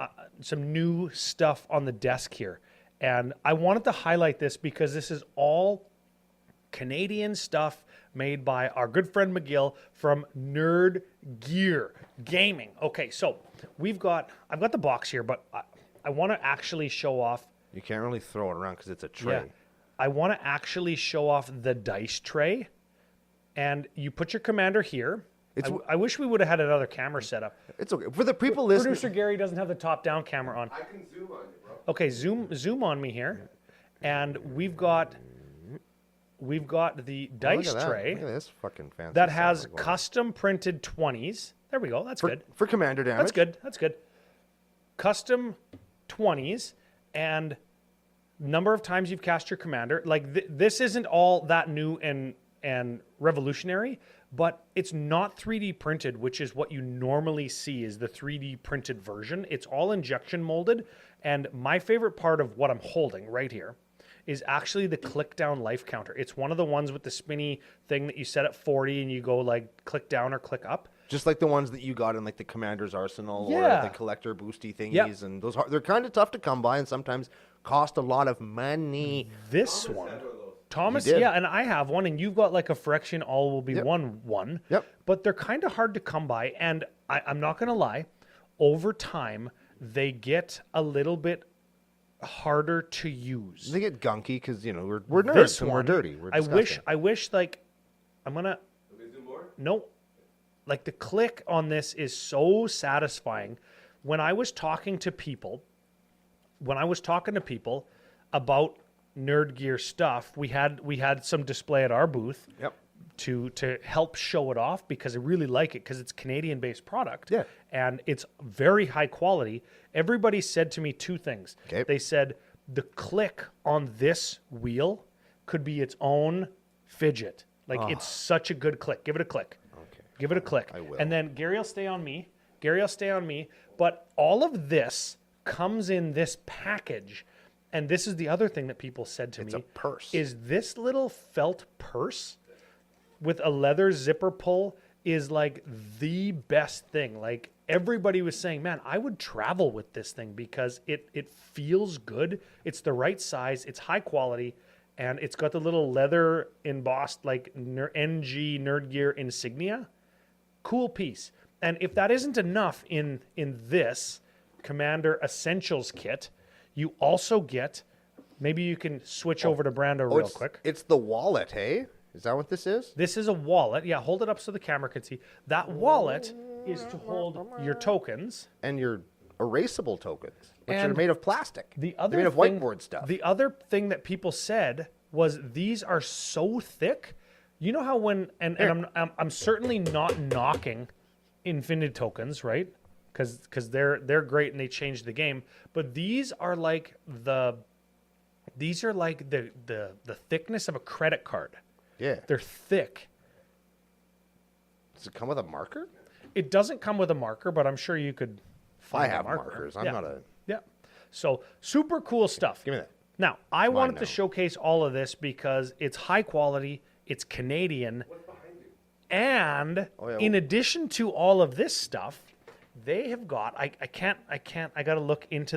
new stuff on the desk here. And I wanted to highlight this because this is all Canadian stuff made by our good friend McGill from Nerd Gear Gaming. Okay, so I've got the box here, but I want to actually show off You can't really throw it around because it's a tray. Yeah. I want to actually show off the dice tray. And you put your commander here. I wish we would have had another camera set up. It's okay. For the people listening... Producer Gary doesn't have the top-down camera on. I can zoom on you, bro. Okay, zoom on me here. And we've got the dice tray Look at this fucking fancy that has stuff. custom printed 20s. There we go. That's good. For commander damage. That's good. Custom 20s and number of times you've cast your commander. Like this isn't all that new and revolutionary, but it's not 3D printed, which is what you normally see is the 3D printed version. It's all injection molded. And my favorite part of what I'm holding right here is actually the click down life counter. It's one of the ones with the spinny thing that you set at 40 and you go like click down or click up. Just like the ones that you got in like the Commander's Arsenal or the collector boosty thingies. Yep. And those they're kind of tough to come by and sometimes cost a lot of money. This one. Thomas, You did. yeah, and I have one, and you've got like a Phyrexian all will be one. Yep. But they're kind of hard to come by, and I'm not going to lie, over time, they get a little bit harder to use. They get gunky because, we're nerds This and we're one, dirty. We're I disgusting. wish, like, I'm going to, Let me zoom more. no, like the click on this is so satisfying. When I was talking to people about nerd gear stuff, we had some display at our booth Yep. to help show it off because I really like it because it's Canadian based product. Yeah. And it's very high quality. Everybody said to me two things. Okay. They said the click on this wheel could be its own fidget. Like it's such a good click. Give it a click. Okay. Give it a click. I will. And then Gary will stay on me. But all of this comes in this package. And this is the other thing that people said to me. It's a purse. Is this little felt purse with a leather zipper pull is like the best thing. Like everybody was saying, man, I would travel with this thing because it feels good. It's the right size. It's high quality. And it's got the little leather embossed like NG Nerd Gear insignia. Cool piece. And if that isn't enough in this Commander Essentials kit, you also get, maybe you can switch over to Brando real quick. It's the wallet, hey? Is that what this is? This is a wallet. Yeah, hold it up so the camera can see. That wallet is to hold your tokens. And your erasable tokens, which are And made of plastic. The other They're made of thing- whiteboard stuff. The other thing that people said was these are so thick. You know how when and I'm certainly not knocking Infinity tokens, right? Because they're great and they changed the game. But these are like the thickness of a credit card. Yeah. They're thick. Does it come with a marker? It doesn't come with a marker, but I'm sure you could find I have a marker. markers. I'm Yeah. not a... Yeah. So super cool stuff. Give me that. Now, I wanted now. to showcase all of this because it's high quality, it's Canadian, and Oh, yeah. in addition to all of this stuff, they have got I got to look onto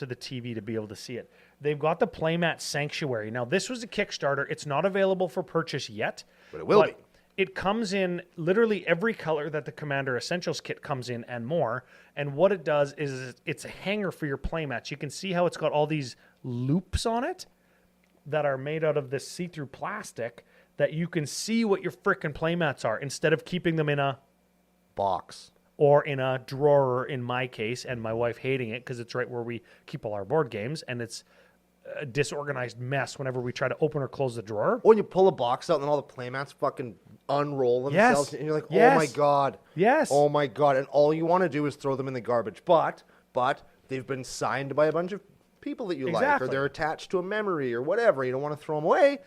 the TV to be able to see it. They've got the Playmat Sanctuary. Now, this was a Kickstarter. It's not available for purchase yet. But it will be. It comes in literally every color that the Commander Essentials kit comes in and more. And what it does is it's a hanger for your playmats. You can see how it's got all these loops on it that are made out of this see-through plastic that you can see what your frickin' playmats are instead of keeping them in a Box. or in a drawer in my case, and my wife hating it because it's right where we keep all our board games, and it's a disorganized mess whenever we try to open or close the drawer. When you pull a box out and then all the playmats fucking unroll themselves, and you're like, oh Yes. my God. Yes. Oh my God. And all you want to do is throw them in the garbage. But they've been signed by a bunch of people that you like, or Exactly. they're attached to a memory or whatever. You don't want to throw them away,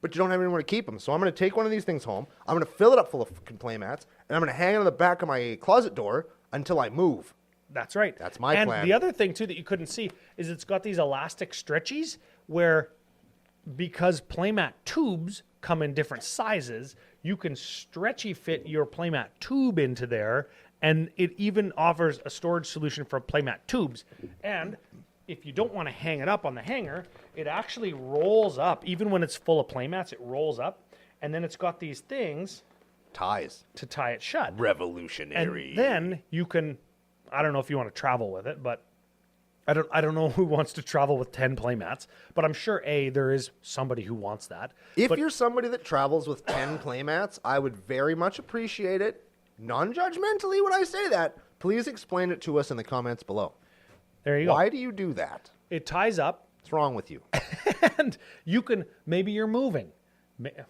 but you don't have anywhere to keep them. So I'm going to take one of these things home. I'm going to fill it up full of fucking playmats, and I'm going to hang it on the back of my closet door until I move. That's right. That's my and plan. the other thing, too, that you couldn't see is it's got these elastic stretchies where, because playmat tubes come in different sizes, you can stretchy fit your playmat tube into there, and it even offers a storage solution for playmat tubes. And if you don't want to hang it up on the hanger, it actually rolls up. Even when it's full of playmats, it rolls up. And then it's got these things Ties. to tie it shut. Revolutionary. And then you can, I don't know if you want to travel with it, but I don't know who wants to travel with 10 playmats, but I'm sure there is somebody who wants that. If But you're somebody that travels with 10 playmats, I would very much appreciate it. Non-judgmentally when I say that, please explain it to us in the comments below. there you go. Why do you do that? It ties up, What's wrong with you? and you can, maybe you're moving.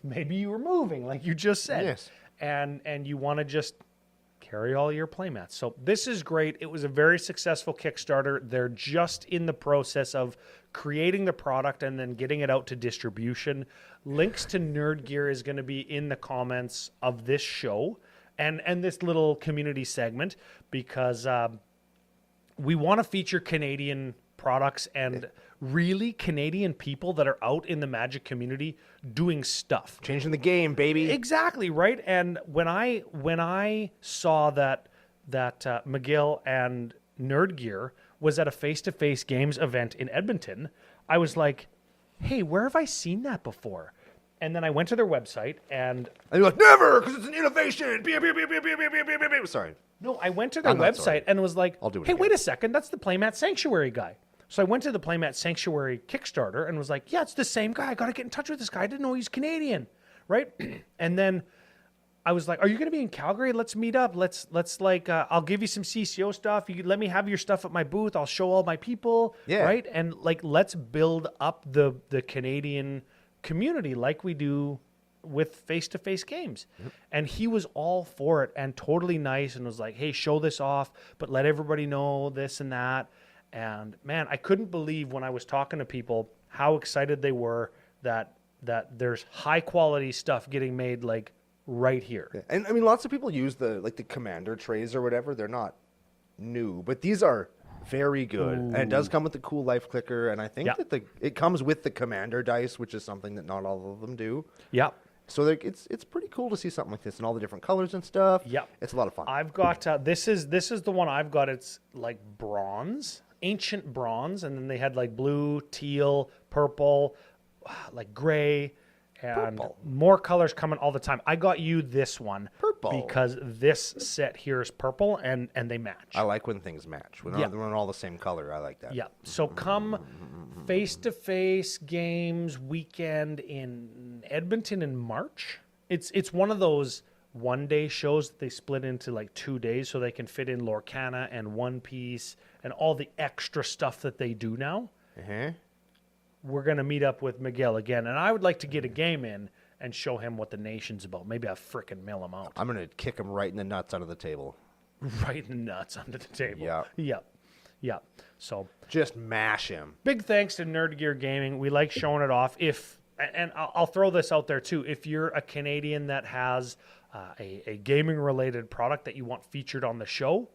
Maybe you were moving, like you just said. Yes. And you want to just carry all your playmats. So this is great. It was a very successful Kickstarter. They're just in the process of creating the product and then getting it out to distribution. Links to Nerd Gear is going to be in the comments of this show and this little community segment, because we want to feature Canadian products and really Canadian people that are out in the Magic community doing stuff. Changing the game, baby. Exactly, right? And when I saw that McGill and Nerd Gear was at a face-to-face games event in Edmonton, I was like, hey, where have I seen that before? And then I went to their website and you're like, never, because it's an innovation. Sorry. no, I went to their I'm not website sorry. and was like, I'll do it hey, again. wait a second, that's the Playmat Sanctuary guy. So I went to the Playmat Sanctuary Kickstarter and was like, yeah, it's the same guy. I got to get in touch with this guy. I didn't know he's Canadian, right? And then I was like, are you going to be in Calgary? Let's meet up. Let's like, I'll give you some CCO stuff. You can let me have your stuff at my booth. I'll show all my people, Yeah. right? And like, let's build up the Canadian community like we do with face-to-face games. Yep. And he was all for it and totally nice and was like, hey, show this off, but let everybody know this and that. And man, I couldn't believe when I was talking to people how excited they were that there's high quality stuff getting made like right here. Yeah. And I mean, lots of people use the commander trays or whatever. They're not new, but these are very good. And it does come with the cool life clicker. And I think that it comes with the commander dice, which is something that not all of them do. Yeah. So it's pretty cool to see something like this and all the different colors and stuff. Yeah. It's a lot of fun. I've got, this is the one I've got. It's like bronze, ancient bronze. And then they had like blue, teal, purple, like gray, and more colors coming all the time. I got you this one. Purple. Because this set here is purple and they match. I like when things match. When they're all the same color. I like that. Yeah. So come face-to-face games weekend in Edmonton in March. It's one of those one-day shows that they split into like 2 days so they can fit in Lorcana and One Piece and all the extra stuff that they do now. Uh-huh. We're going to meet up with Miguel again, and I would like to get a game in and show him what the nation's about. Maybe I'll frickin' mill him out. I'm going to kick him right in the nuts under the table. Right in the nuts under the table. Yeah. Yep. Yep. So just mash him. Big thanks to Nerd Gear Gaming. We like showing it off. And I'll throw this out there too. If you're a Canadian that has a gaming-related product that you want featured on the show,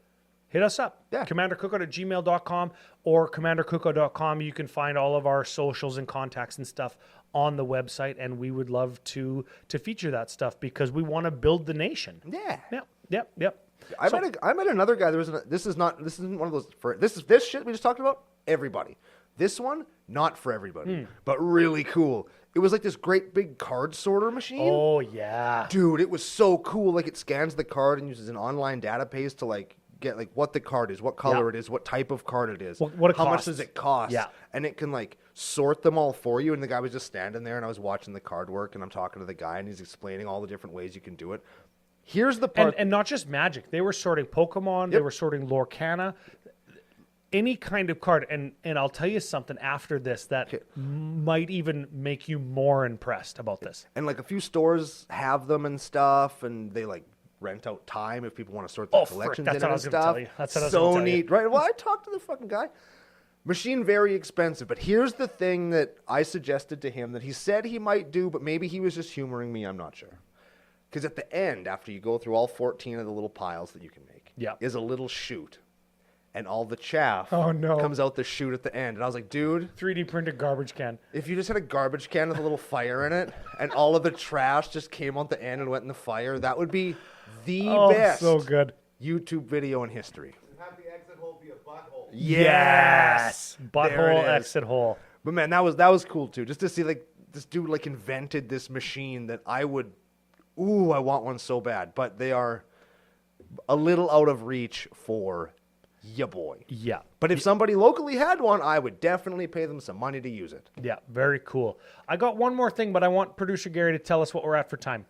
hit us up. Yeah. CommanderCookout@gmail.com or CommanderCookout.com. You can find all of our socials and contacts and stuff on the website, and we would love to feature that stuff because we want to build the nation. Yeah. Yep. I met another guy. This isn't one of those this shit we just talked about. Everybody. This one, not for everybody, but really cool. It was like this great big card sorter machine. Oh yeah, dude, it was so cool. Like it scans the card and uses an online database to like get like what the card is, what color it is, what type of card it is, how much does it cost, and it can like sort them all for you. And the guy was just standing there, and I was watching the card work, and I'm talking to the guy, and he's explaining all the different ways you can do it. Here's the part, and not just Magic. They were sorting Pokemon. They were sorting Lorcana. Any kind of card, and I'll tell you something after this that might even make you more impressed about this. And like a few stores have them and stuff, and they like rent out time if people want to sort their collections in and stuff. That's what I was so gonna neat, right? Well, I talked to the fucking guy. Machine very expensive, but here's the thing that I suggested to him that he said he might do, but maybe he was just humoring me. I'm not sure. Because at the end, after you go through all 14 of the little piles that you can make, is a little chute. And all the chaff comes out the chute at the end. And I was like, dude. 3D printed garbage can. If you just had a garbage can with a little fire in it and all of the trash just came out the end and went in the fire, that would be the best so good YouTube video in history. And have the exit hole be a butthole. Yes. Butthole exit hole. But man, that was cool too. Just to see like this dude like invented this machine that I want one so bad. But they are a little out of reach for Yeah, boy. Yeah. But if somebody locally had one, I would definitely pay them some money to use it. Yeah, very cool. I got one more thing, but I want producer Gary to tell us what we're at for time.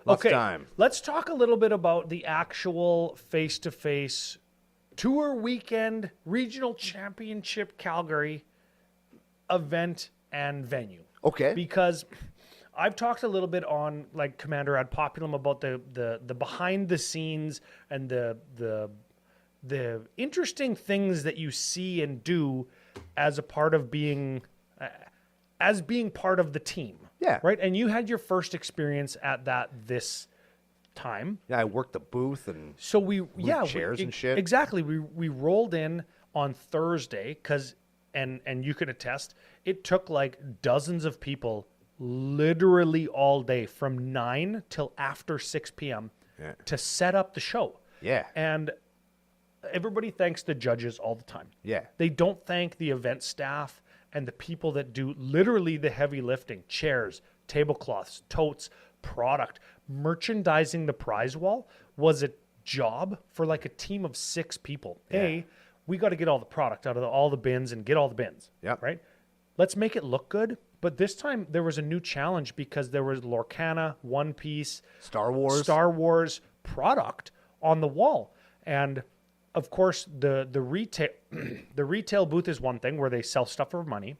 Lots of time. Let's talk a little bit about the actual face-to-face tour weekend regional championship Calgary event and venue. Okay. Because I've talked a little bit on like Commander Ad Populum about the behind the scenes and the interesting things that you see and do as a part of being part of the team. Yeah. Right. And you had your first experience at that this time. Yeah, I worked the booth and So we chairs and shit. Exactly. We rolled in on Thursday because and you can attest, it took like dozens of people literally all day from 9 till after 6 p.m. Yeah. to set up the show. Yeah. And everybody thanks the judges all the time. Yeah. They don't thank the event staff and the people that do literally the heavy lifting, chairs, tablecloths, totes, product. Merchandising the prize wall was a job for like a team of 6 people. Yeah. We got to get all the product out of all the bins and get all the bins. Yep. Right? Let's make it look good. But this time there was a new challenge because there was Lorcana, One Piece, Star Wars product on the wall. And of course, the retail the retail booth is one thing where they sell stuff for money.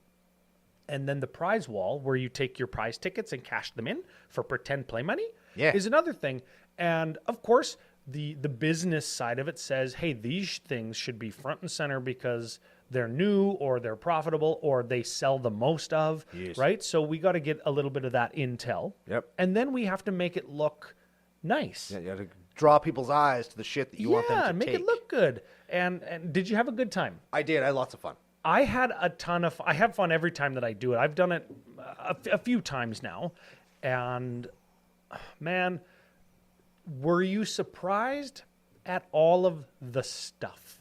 And then the prize wall where you take your prize tickets and cash them in for pretend play money is another thing. And of course, the business side of it says, hey, these things should be front and center because they're new or they're profitable or they sell the most of, right? So we got to get a little bit of that intel. Yep. And then we have to make it look nice. Yeah, you have to draw people's eyes to the shit that you want them to make take. it look good. And did you have a good time? I did. I had lots of fun. I had I have fun every time that I do it. I've done it a few times now. And man, were you surprised at all of the stuff?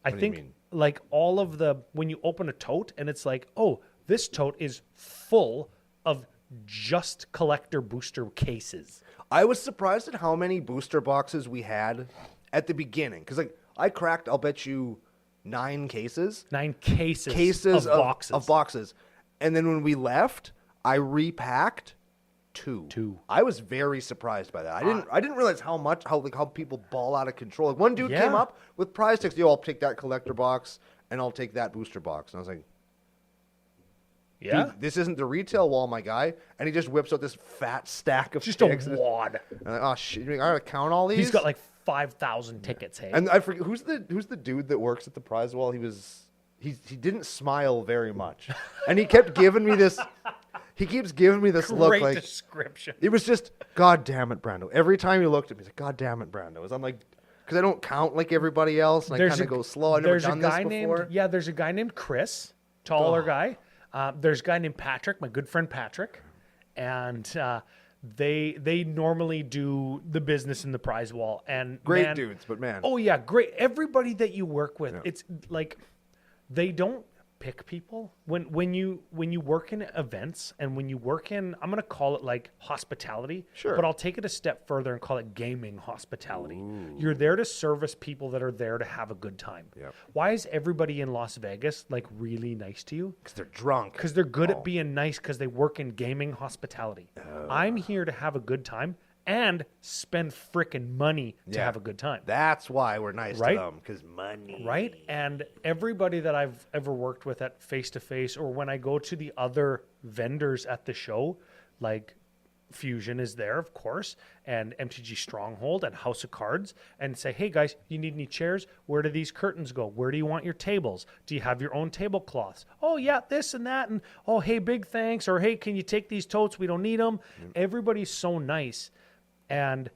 I do you think mean? like all of when you open a tote and it's like, oh, this tote is full of just collector booster cases. I was surprised at how many booster boxes we had at the beginning. Because like I cracked, I'll bet you 9 cases. 9 cases of boxes. Of boxes. And then when we left, I repacked 2. I was very surprised by that. I didn't realize how people ball out of control. Like one dude came up with prize sticks. Yo, I'll take that collector box and I'll take that booster box. And I was like, yeah, dude, this isn't the retail wall, my guy. And he just whips out this fat stack of just sticks. a wad. And I'm like, oh shit! I gotta count all these. He's got like 5,000 tickets. Hey, And I forget who's the dude that works at the prize wall. He didn't smile very much, and he kept giving me this. He keeps giving me this look great like description. it was just, God damn it, Brando. Every time he looked at me, he's like, God damn it, Brando. I'm like, because I don't count like everybody else, and I kind of go slow. I've never done this before. There's a guy named Chris, taller guy. There's a guy named Patrick, my good friend Patrick, and they normally do the business in the prize wall. And Great dudes, but man. Oh yeah, great. Everybody that you work with, it's like they don't pick people when you work in events and when you work in, I'm going to call it like hospitality, Sure. but I'll take it a step further and call it gaming hospitality. You're there to service people that are there to have a good time. Yep. Why is everybody in Las Vegas like really nice to you? Because they're drunk. Because they're good at being nice because they work in gaming hospitality. I'm here to have a good time and spend frickin' money to have a good time. That's why we're nice Right? to them, because money. Right? And everybody that I've ever worked with at face-to-face or when I go to the other vendors at the show, like Fusion is there, of course, and MTG Stronghold and House of Cards, and say, hey, guys, you need any chairs? Where do these curtains go? Where do you want your tables? Do you have your own tablecloths? Oh, yeah, this and that. And, oh, hey, big thanks. Or, hey, can you take these totes? We don't need them. Everybody's so nice. And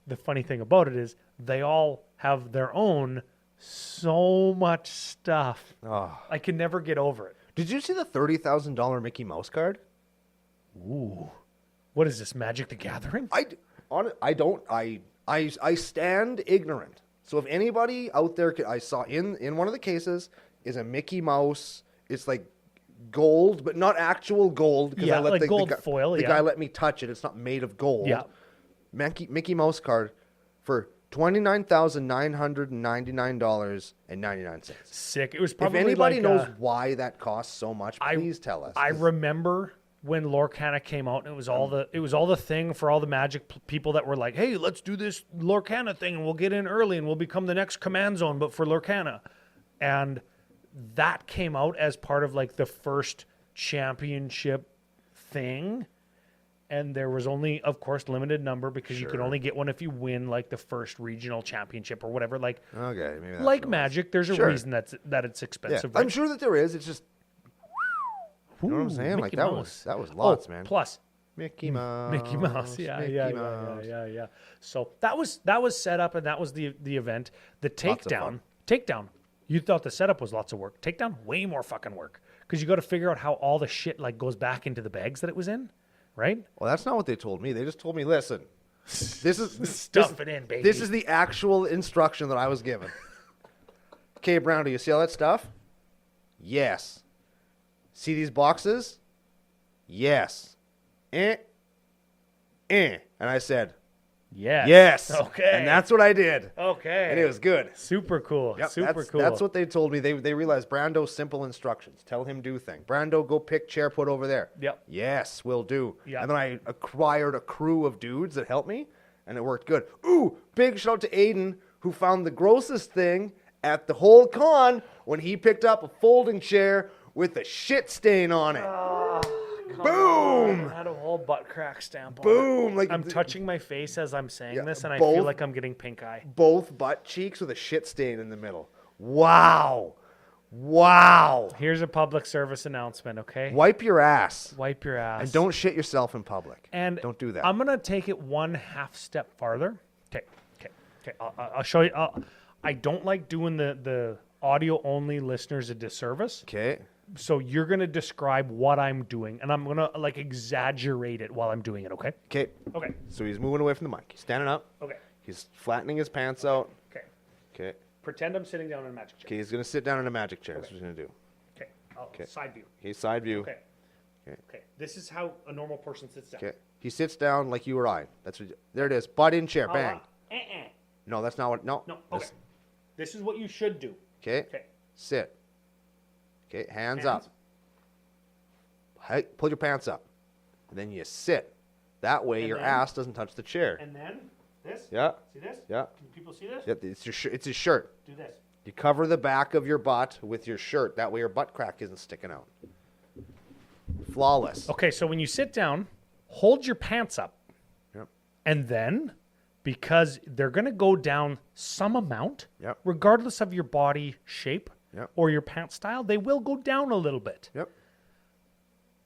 the funny thing about it is they all have their own so much stuff. Oh. I can never get over it. Did you see the $30,000 Mickey Mouse card? Ooh. What is this, Magic the Gathering? I stand ignorant. So if anybody out there, I saw in one of the cases is a Mickey Mouse. It's like gold, but not actual gold. Yeah, I let like gold foil, The yeah. guy let me touch it. It's not made of gold. Yeah. Mickey Mouse card for $29,999.99. Sick. It was probably If anybody like, knows why that costs so much, please tell us. I remember when Lorcana came out, and it was all the thing for all the Magic people that were like, "Hey, let's do this Lorcana thing, and we'll get in early, and we'll become the next Command Zone, but for Lorcana." And that came out as part of like the first championship thing, and there was only, of course, limited number because you could only get one if you win like the first regional championship or whatever. Like, okay, maybe that's like what it was. Magic, there's a reason that it's Yeah, expensive. I'm sure that there is. It's just, you know what I'm saying? Like Mickey that Mouse. was lots, man. Plus, Mickey Mouse. Mickey Mouse. Yeah, Mickey yeah, Mouse. yeah. So that was set up, and that was the event. The Lots of fun. takedown. You thought the setup was lots of work. Takedown, way more fucking work because you got to figure out how all the shit like goes back into the bags that it was in, right? Well, that's not what they told me. They just told me, listen, this is Stuff it in, baby. This is the actual instruction that I was given. Okay, Brown, do you see all that stuff? Yes. See these boxes? Yes. And I said, yes. yes. Okay. And that's what I did. Okay. And it was good. Super cool. Yep, Super cool. That's what they told me. They realized Brando's simple instructions. Tell him do thing. Brando, go pick chair, put over there. Yep. Yes, will do. Yep. And then I acquired a crew of dudes that helped me, and it worked good. Ooh, big shout out to Aiden, who found the grossest thing at the whole con when he picked up a folding chair with a shit stain on it. Boom! I had a whole butt crack stamp on Boom! it. Like I'm touching my face as I'm saying this, and I both- feel like I'm getting pink eye. both butt cheeks with a shit stain in the middle. Wow. Wow. Here's a public service announcement, okay? Wipe your ass. Wipe your ass. And don't shit yourself in public. And don't do that. I'm gonna take it one half step farther. Okay. I'll show you. I don't like doing the audio only listeners a disservice. Okay. So you're gonna describe what I'm doing, and I'm gonna like exaggerate it while I'm doing it. Okay. Okay. Okay. So he's moving away from the mic. He's standing up. Okay. He's flattening his pants out. Okay. Okay. Pretend I'm sitting down in a magic chair. Okay. He's going to sit down in a magic chair. That's what he's going to do. Okay. Side view. He's side view. Okay. Okay. Okay. This is how a normal person sits down. Okay. He sits down like you or I. That's what. There it is. Butt in chair. Bang. No, that's not what. No. No. Okay. This is what you should do. Okay. Okay. Sit. Okay. Hands up. Hey, pull your pants up. And then you sit. That way And your then- ass doesn't touch the chair. And then this. Yeah. See this? Yeah. Can people see this? Yeah. It's your it's his shirt. Do this. You cover the back of your butt with your shirt. That way your butt crack isn't sticking out. Flawless. Okay, so when you sit down, hold your pants up. Yep. And then, because they're going to go down some amount, Yep. regardless of your body shape Yep. or your pant style, they will go down a little bit. Yep.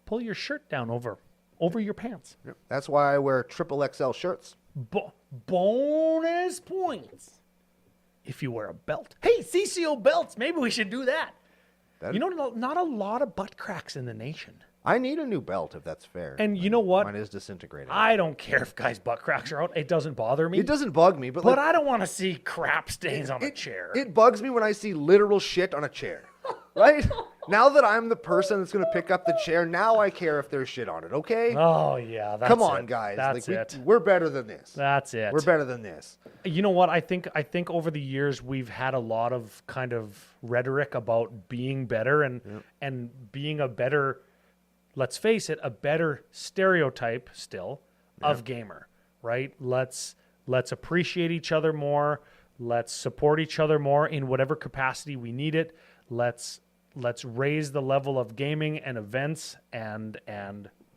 Pull your shirt down over your pants. Yep. That's why I wear triple XL shirts. Bonus points if you wear a belt. Hey, CCO belts. Maybe we should do that. You know, not a lot of butt cracks in the nation. I need a new belt if that's fair. And you know what? Mine is disintegrating. I don't care if guys' butt cracks are out. It doesn't bother me. It doesn't bug me, but But like, I don't want to see crap stains on a chair. it bugs me when I see literal shit on a chair. Right? Now that I'm the person that's going to pick up the chair, now I care if there's shit on it, okay? Oh, yeah. That's Come on, it. guys. That's like, it. We're better than this. That's it. We're better than this. You know what? I think over the years we've had a lot of kind of rhetoric about being better and being a better, let's face it, a better stereotype still of gamer, right? Let's appreciate each other more. Let's support each other more in whatever capacity we need it. Let's raise the level of gaming and events and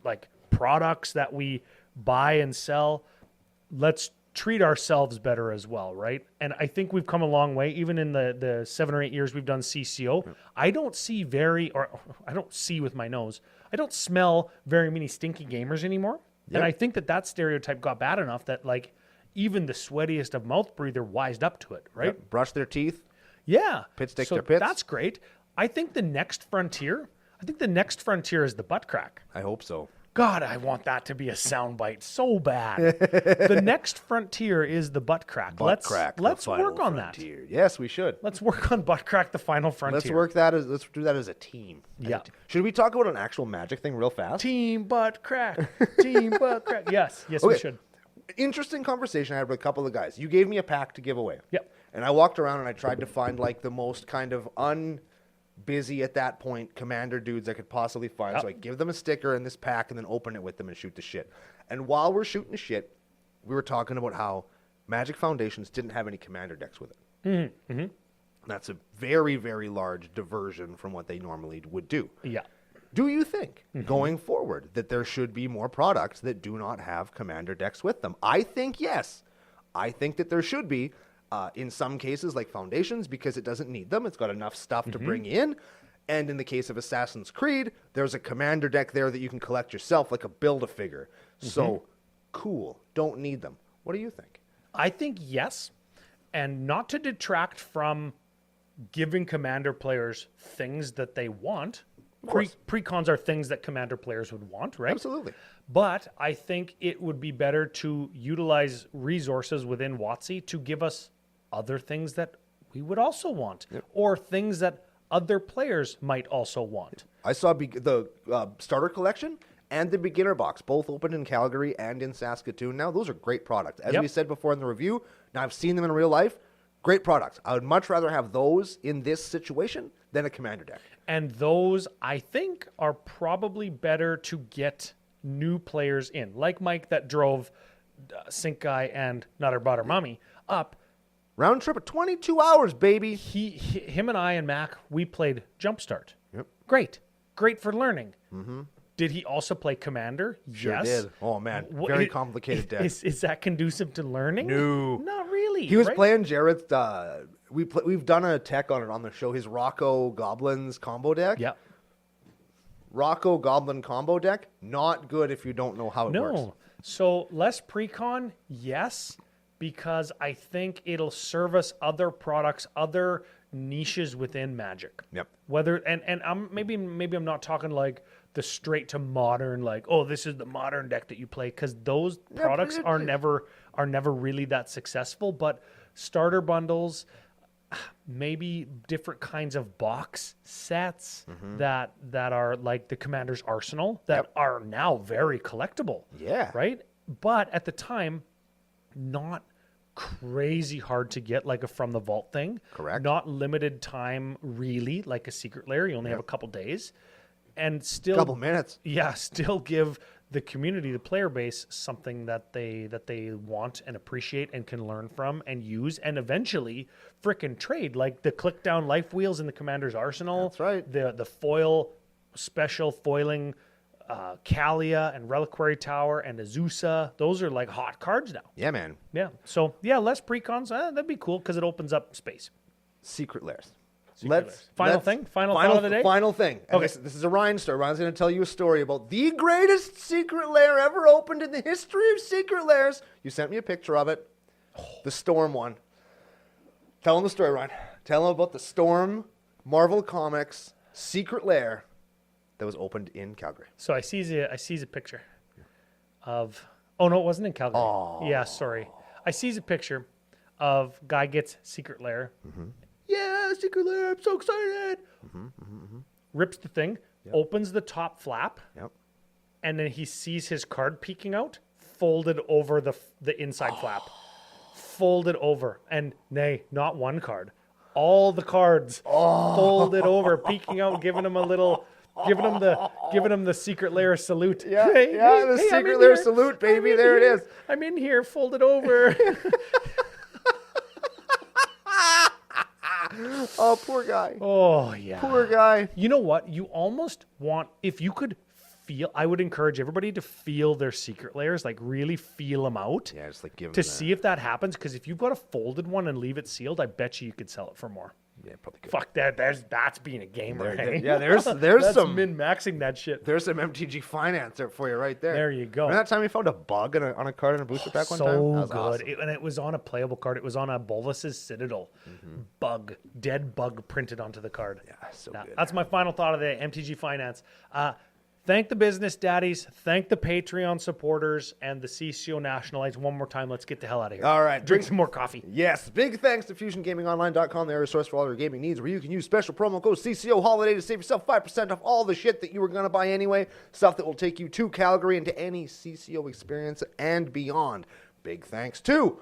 like products that we buy and sell. Let's treat ourselves better as well, right? And I think we've come a long way. Even in the 7 or 8 years we've done CCO, I don't see with my nose. I don't smell very many stinky gamers anymore. Yep. And I think that stereotype got bad enough that like even the sweatiest of mouth breather wised up to it, right? Yep. Brush their teeth. Yeah. Pit stick so their pits. That's great. I think the next frontier is the butt crack. I hope so. God, I want that to be a soundbite so bad. The next frontier is the butt crack. Let's work on that. Yes, we should. Let's work on butt crack, the final frontier. Let's do that as a team. Yeah. Should we talk about an actual Magic thing real fast? Team butt crack. Team butt crack. Yes, Okay. we should. interesting conversation I had with a couple of guys. You gave me a pack to give away. Yep. And I walked around and I tried to find like the most kind of unbusy at that point commander dudes I could possibly find. Yep. So I give them a sticker in this pack and then open it with them and shoot the shit. And while we're shooting the shit, we were talking about how Magic Foundations didn't have any commander decks with it. That's a very, very large diversion from what they normally would do. Yeah. Do you think, going forward, that there should be more products that do not have commander decks with them? I think yes. I think that there should be, in some cases, like Foundations, because it doesn't need them. It's got enough stuff to bring in. And in the case of Assassin's Creed, there's a commander deck there that you can collect yourself, like a Build-A-Figure. So, cool. Don't need them. What do you think? I think yes. And not to detract from giving commander players things that they want. Precons are things that commander players would want, right? Absolutely. But I think it would be better to utilize resources within WotC to give us other things that we would also want, or things that other players might also want. I saw the starter collection and the beginner box, both open in Calgary and in Saskatoon now. Those are great products. As we said before in the review, now I've seen them in real life. Great products. I would much rather have those in this situation than a commander deck. And those, I think, are probably better to get new players in. Like Mike that drove Sink Guy and Nutter Butter Mummy up. Round trip of 22 hours, baby. Him and I and Mac, we played Jumpstart. Yep. Great for learning. Did he also play Commander? Sure Yes. did. Oh, man. Very complicated deck. Is that conducive to learning? No. Not really. He was right? playing Jared's, we've done a tech on it on the show, his Rocco Goblins combo deck. Yeah. Rocco Goblin combo deck, not good if you don't know how it works. No. So less precon, yes, because I think it'll service other products, other niches within Magic. Yep. Whether and I'm maybe I'm not talking like the straight to modern, like, oh, this is the modern deck that you play, because those products are never really that successful. But starter bundles, maybe different kinds of box sets that are like the Commander's Arsenal that are now very collectible. Yeah. Right? But at the time, not crazy hard to get, like a From the Vault thing. Correct. Not limited time, really, like a Secret Lair. You only have a couple days. And still... Couple minutes. Yeah, still give the community, the player base, something that they want and appreciate and can learn from and use and eventually frickin' trade, like the click down life wheels in the Commander's Arsenal. That's right. The foil, special foiling Kalia and Reliquary Tower and Azusa. Those are like hot cards now. Yeah, man. Yeah. So, yeah, less precons. That'd be cool because it opens up space. Secret Lairs. Final thing? Final thought of the day? Final thing. And Okay. This is a Ryan story. Ryan's going to tell you a story about the greatest secret lair ever opened in the history of secret lairs. You sent me a picture of it. The Storm one. Tell him the story, Ryan. Tell him about the Storm Marvel Comics secret lair that was opened in Calgary. So I sees a picture of. Oh no, it wasn't in Calgary. Oh. Yeah, sorry. I sees a picture of guy gets secret lair. Yeah, secret lair! I'm so excited. Rips the thing, opens the top flap, Yep. and then he sees his card peeking out, folded over the inside flap, folded over, and nay, not one card, all the cards folded over, peeking out, giving him a little. Giving him the secret lair salute. Yeah, the I'm secret in lair here. salute, baby. I'm in There it here. is. I'm in here, folded over. Oh, poor guy. Oh yeah. Poor guy. You know what? You almost want, if you could feel, I would encourage everybody to feel their secret layers, like really feel them out Yeah, just like give him to see if that happens. Because if you've got a folded one and leave it sealed, I bet you could sell it for more. Yeah, probably good. Fuck that. That's being a gamer. There- hey? yeah, there's That's some- min-maxing that shit. There's some MTG finance there for you right there. There you go. Remember that time we found a bug on a card in a booster pack one time? So That was good. awesome. And it was on a playable card. It was on a Bolus's Citadel. Bug. Dead bug printed onto the card. Yeah, so Yeah, good. that's my final thought of the day. MTG Finance. Thank the business daddies. Thank the Patreon supporters and the CCO Nationalites. One more time. Let's get the hell out of here. All right, Drink big- some more coffee. Yes, big thanks to FusionGamingOnline.com, the area source for all your gaming needs, where you can use special promo code CCO Holiday to save yourself 5% off all the shit that you were going to buy anyway. Stuff that will take you to Calgary and to any CCO experience and beyond. big thanks to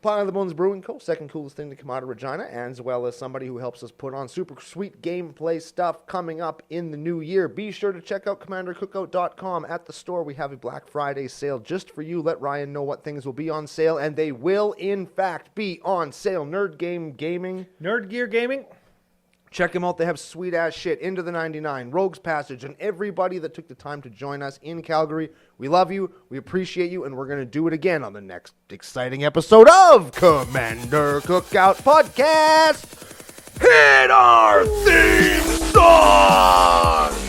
Pile of the Bones Brewing Co., second coolest thing to come out of Regina, as well as somebody who helps us put on super sweet gameplay stuff coming up in the new year. Be sure to check out CommanderCookout.com. At the store, we have a Black Friday sale just for you. Let Ryan know what things will be on sale, and they will, in fact, be on sale. Nerd Gaming. Nerd Gear Gaming. Check them out. They have sweet-ass shit. Into the 99, Rogue's Passage, and everybody that took the time to join us in Calgary. We love you. We appreciate you, and we're going to do it again on the next exciting episode of Commander Cookout Podcast. Hit our theme song!